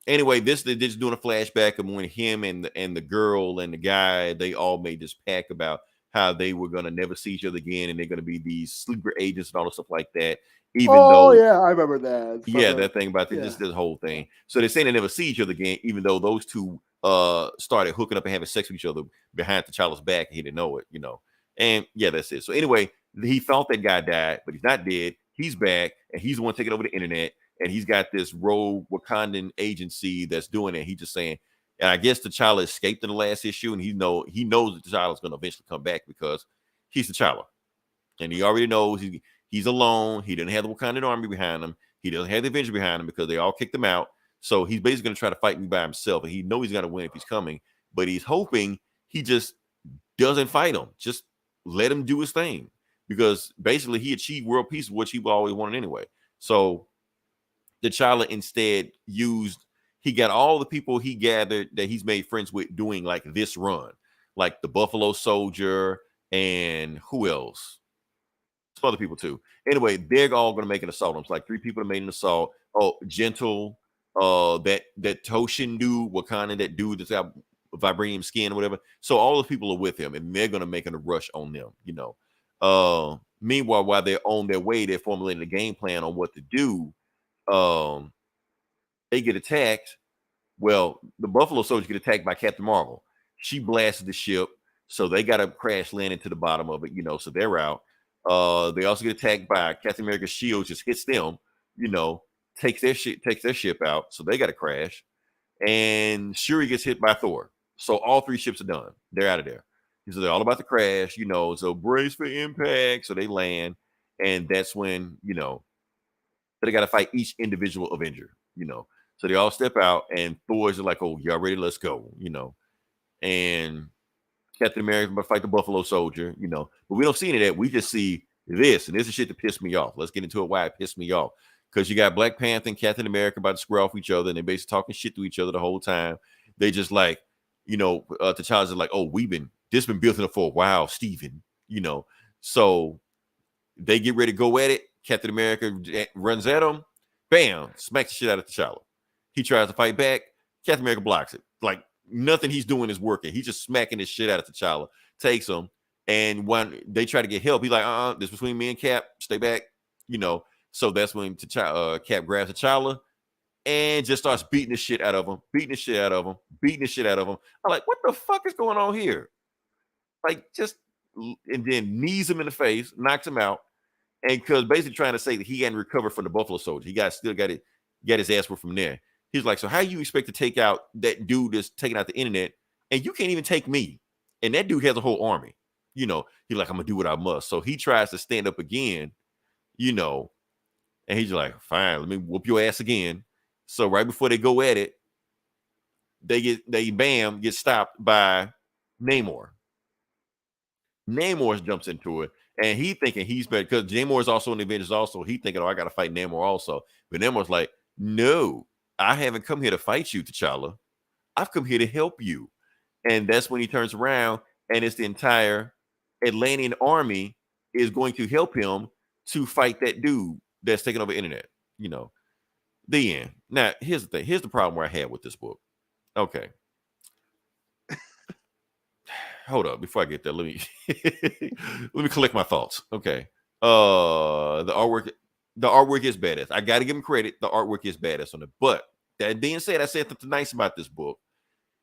Anyway, they're just doing a flashback of when him and the girl and the guy, they all made this pact about how they were gonna never see each other again, and they're gonna be these sleeper agents and all the stuff like that. Even though, yeah, I remember that. yeah, that thing about yeah. just this whole thing. So they're saying they never see each other again, even though those two started hooking up and having sex with each other behind T'Challa's back, and he didn't know it, you know. And yeah, that's it. So anyway, he thought that guy died, but he's not dead. He's back, and he's the one taking over the internet. And he's got this rogue Wakandan agency that's doing it. He's just saying, and I guess T'Challa escaped in the last issue, and he knows that T'Challa's going to eventually come back because he's T'Challa, and he already knows he's alone. He didn't have the Wakandan army behind him. He doesn't have the Avengers behind him because they all kicked him out. So he's basically going to try to fight me by himself, and he knows he's got to win if he's coming. But he's hoping he just doesn't fight him. Just let him do his thing, because basically he achieved world peace, which he always wanted anyway. So T'Challa instead he got all the people he gathered that he's made friends with doing like this run, like the Buffalo Soldier and who else? Some other people too. Anyway, they're all going to make an assault. It's like 3 people that made an assault. Oh, Gentle, that Toshin dude, Wakanda, that dude that's got vibranium skin or whatever. So all those people are with him, and they're going to make a rush on them, you know. Meanwhile, while they're on their way, they're formulating a game plan on what to do. They get attacked. Well, the Buffalo Soldiers get attacked by Captain Marvel. She blasted the ship, so they got to crash land into the bottom of it, you know. So they're out. They also get attacked by Captain America's shield, just hits them, you know, takes their ship out, so they got to crash. And Shuri gets hit by Thor, so all 3 ships are done. They're out of there. So they're all about to crash, you know. So brace for impact. So they land, and that's when, you know, they got to fight each individual Avenger, you know. So they all step out, and Thor's like, "Oh, y'all ready? Let's go," you know. And Captain America about to fight the Buffalo Soldier, you know. But we don't see any of that. We just see this, and this is shit that pissed me off. Let's get into it. Why it pissed me off? Because you got Black Panther and Captain America about to square off each other, and they basically talking shit to each other the whole time. They just like, you know, T'Challa's like, "Oh, this been building up for a while, Steven," you know. So they get ready to go at it. Captain America runs at him, bam, smacks the shit out of T'Challa. He tries to fight back. Captain America blocks it. Like nothing he's doing is working. He's just smacking this shit out of T'Challa, takes him, and when they try to get help, he's like, this between me and Cap, stay back, you know. So that's when Cap grabs T'Challa and just starts beating the shit out of him, beating the shit out of him, beating the shit out of him. I'm like, what the fuck is going on here? Like, just, and then knees him in the face, knocks him out. And because basically trying to say that he hadn't recovered from the Buffalo Soldier, he still got his ass whooped from there. He's like, so how you expect to take out that dude that's taking out the internet, and you can't even take me? And that dude has a whole army, you know. He's like, I'm gonna do what I must. So he tries to stand up again, you know, and he's like, fine, let me whoop your ass again. So right before they go at it, they get stopped by Namor. Namor jumps into it, and he thinking he's better because Namor is also in the Avengers. Also, he thinking, oh, I got to fight Namor also. But Namor's like, no, I haven't come here to fight you, T'Challa. I've come here to help you. And that's when he turns around, and it's the entire Atlantean army is going to help him to fight that dude that's taking over the internet. You know, the end. Now, here's the thing. Here's the problem where I had with this book. Okay. Hold up, before I get there, let me let me collect my thoughts. Okay. The artwork is badass. I gotta give him credit. The artwork is badass on it. But that being said, I said something nice about this book.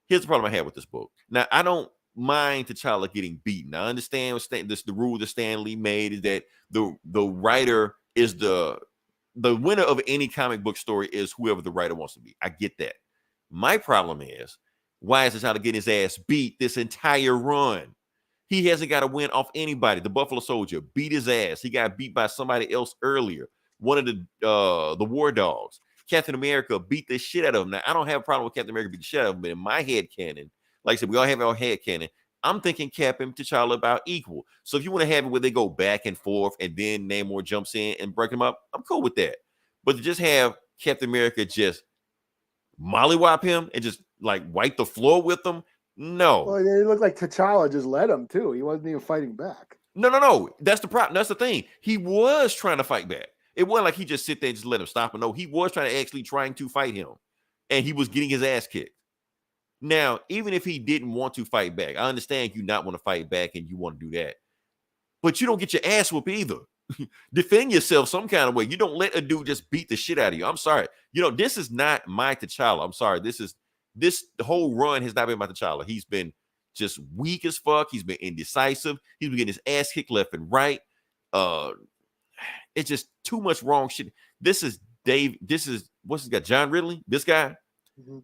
Here's the problem I have with this book. Now, I don't mind T'Challa getting beaten. I understand the rule that Stan Lee made is that the writer is the winner of any comic book story is whoever the writer wants to be. I get that. My problem is, why is T'Challa getting his ass beat this entire run? He hasn't got to win off anybody. The Buffalo Soldier beat his ass. He got beat by somebody else earlier. One of the War Dogs. Captain America beat the shit out of him. Now, I don't have a problem with Captain America beat the shit out of him, but in my head canon, like I said, we all have our head canon. I'm thinking Cap and T'Challa about equal. So if you want to have it where they go back and forth and then Namor jumps in and break them up, I'm cool with that. But to just have Captain America just mollywop him and just like wipe the floor with him, no. Well, it looked like T'Challa just led him too. He wasn't even fighting back. No. That's the problem. That's the thing. He was trying to fight back. It wasn't like he just sit there and just let him stop him. No, he was trying to fight him, and he was getting his ass kicked. Now, even if he didn't want to fight back, I understand you not want to fight back and you want to do that, but you don't get your ass whooped either. Defend yourself some kind of way. You don't let a dude just beat the shit out of you. I'm sorry. This is not my T'Challa. I'm sorry. The whole run has not been my T'Challa. He's been just weak as fuck. He's been indecisive. He's been getting his ass kicked left and right. It's just too much wrong shit. This is what's this guy, John Ridley? This guy,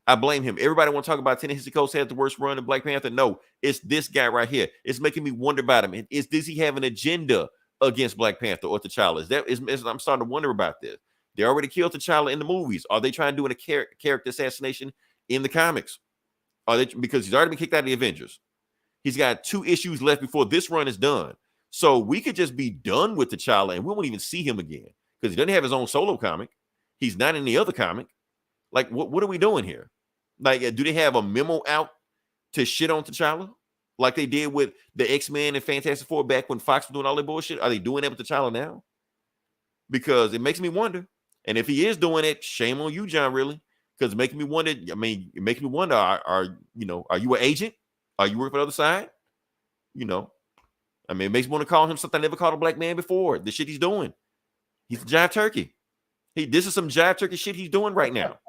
I blame him. Everybody want to talk about Ta-Nehisi Coates had the worst run in Black Panther. No, it's this guy right here. It's making me wonder about him. Does he have an agenda against Black Panther or T'Challa? I'm starting to wonder about this. They already killed T'Challa in the movies. Are they trying to do a character assassination in the comics? Because he's already been kicked out of the Avengers. He's got 2 issues left before this run is done. So we could just be done with T'Challa and we won't even see him again because he doesn't have his own solo comic. He's not in the other comic. Like, what are we doing here? Like, do they have a memo out to shit on T'Challa like they did with the X-Men and Fantastic Four back when Fox was doing all that bullshit? Are they doing that with T'Challa now? Because it makes me wonder. And if he is doing it, shame on you, John, really. Because it's making me wonder. I mean, it makes me wonder, are you an agent? Are you working for the other side? I mean, it makes me want to call him something I never called a black man before. The shit he's doing. He's a jive turkey. This is some jive turkey shit he's doing right now.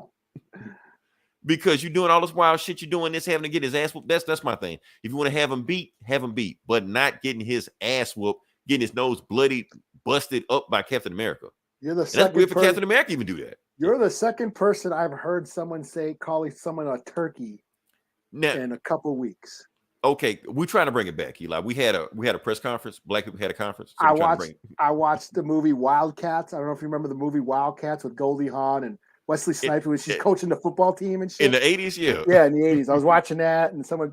Because you're doing all this wild shit, you're doing this, having to get his ass whooped. That's my thing. If you want to have him beat, but not getting his ass whooped, getting his nose bloody, busted up by Captain America. That's weird for Captain America even do that. You're the second person I've heard someone calling someone a turkey in a couple weeks. Okay, we're trying to bring it back, Eli. We had a press conference. Black people had a conference. So I watched the movie Wildcats. I don't know if you remember the movie Wildcats with Goldie Hawn and Wesley Snipes when she's coaching the football team and shit. In the 80s, yeah. Yeah, in the 80s. I was watching that and someone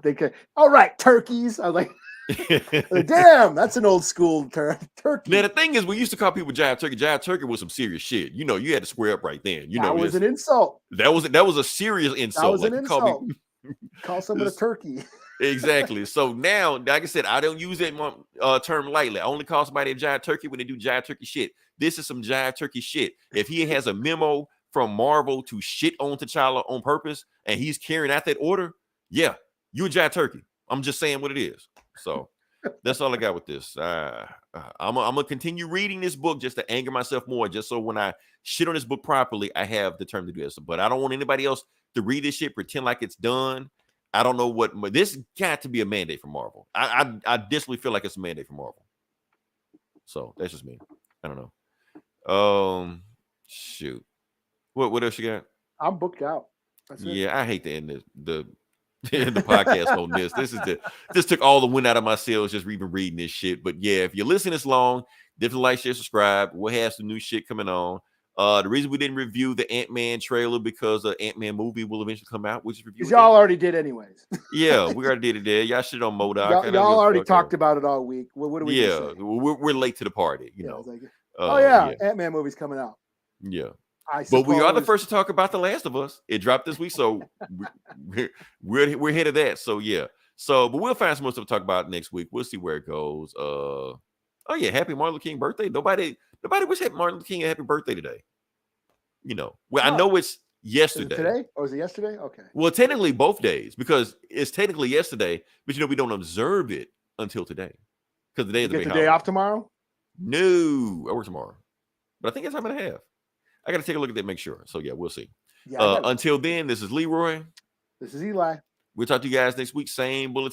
all right, turkeys. I was like, damn, that's an old school turkey. Now the thing is, we used to call people jive turkey. Jive turkey was some serious shit. You had to square up right then. That was an insult. That was a serious insult. That was an insult. Call someone a turkey. Exactly. So now, like I said, I don't use that term lightly. I only call somebody a jive turkey when they do jive turkey shit. This is some jive turkey shit. If he has a memo from Marvel to shit on T'Challa on purpose and he's carrying out that order, yeah, you a jive turkey. I'm just saying what it is. So that's all I got with this. I'm gonna continue reading this book just to anger myself more, just so when I shit on this book properly, I have the term to do this. But I don't want anybody else to read this shit, pretend like it's done. I don't know what this got to be a mandate for Marvel. I definitely feel like it's a mandate for Marvel. So that's just me. I don't know. Shoot. What else you got? I'm booked out. Yeah, I hate to end the podcast on this. This took all the wind out of my sails just even reading this shit. But yeah, if you're listening this long, definitely like, share, subscribe. We'll have some new shit coming on. The reason we didn't review the Ant-Man trailer because the Ant-Man movie will eventually come out. Which review y'all already did anyways. Yeah, we already did it there. Y'all shit on MODOK. Y'all already talked about it all week. What do we? Yeah, we're late to the party. You know. Like, Ant-Man movie's coming out. Yeah. But we are the first to talk about The Last of Us. It dropped this week, so we're ahead of that. So yeah. But we'll find some more stuff to talk about next week. We'll see where it goes. Oh yeah, happy Martin Luther King birthday. Nobody wish Martin Luther King a happy birthday today. I know it's yesterday. Today? Or was it yesterday? Okay. Well, technically both days, because it's technically yesterday, but we don't observe it until today. Because the day is the day off tomorrow? No, I work tomorrow, but I think it's time and a half. I got to take a look at that, make sure. So yeah, we'll see. Yeah. Until then, this is Leroy. This is Eli. We'll talk to you guys next week. Same bulletin.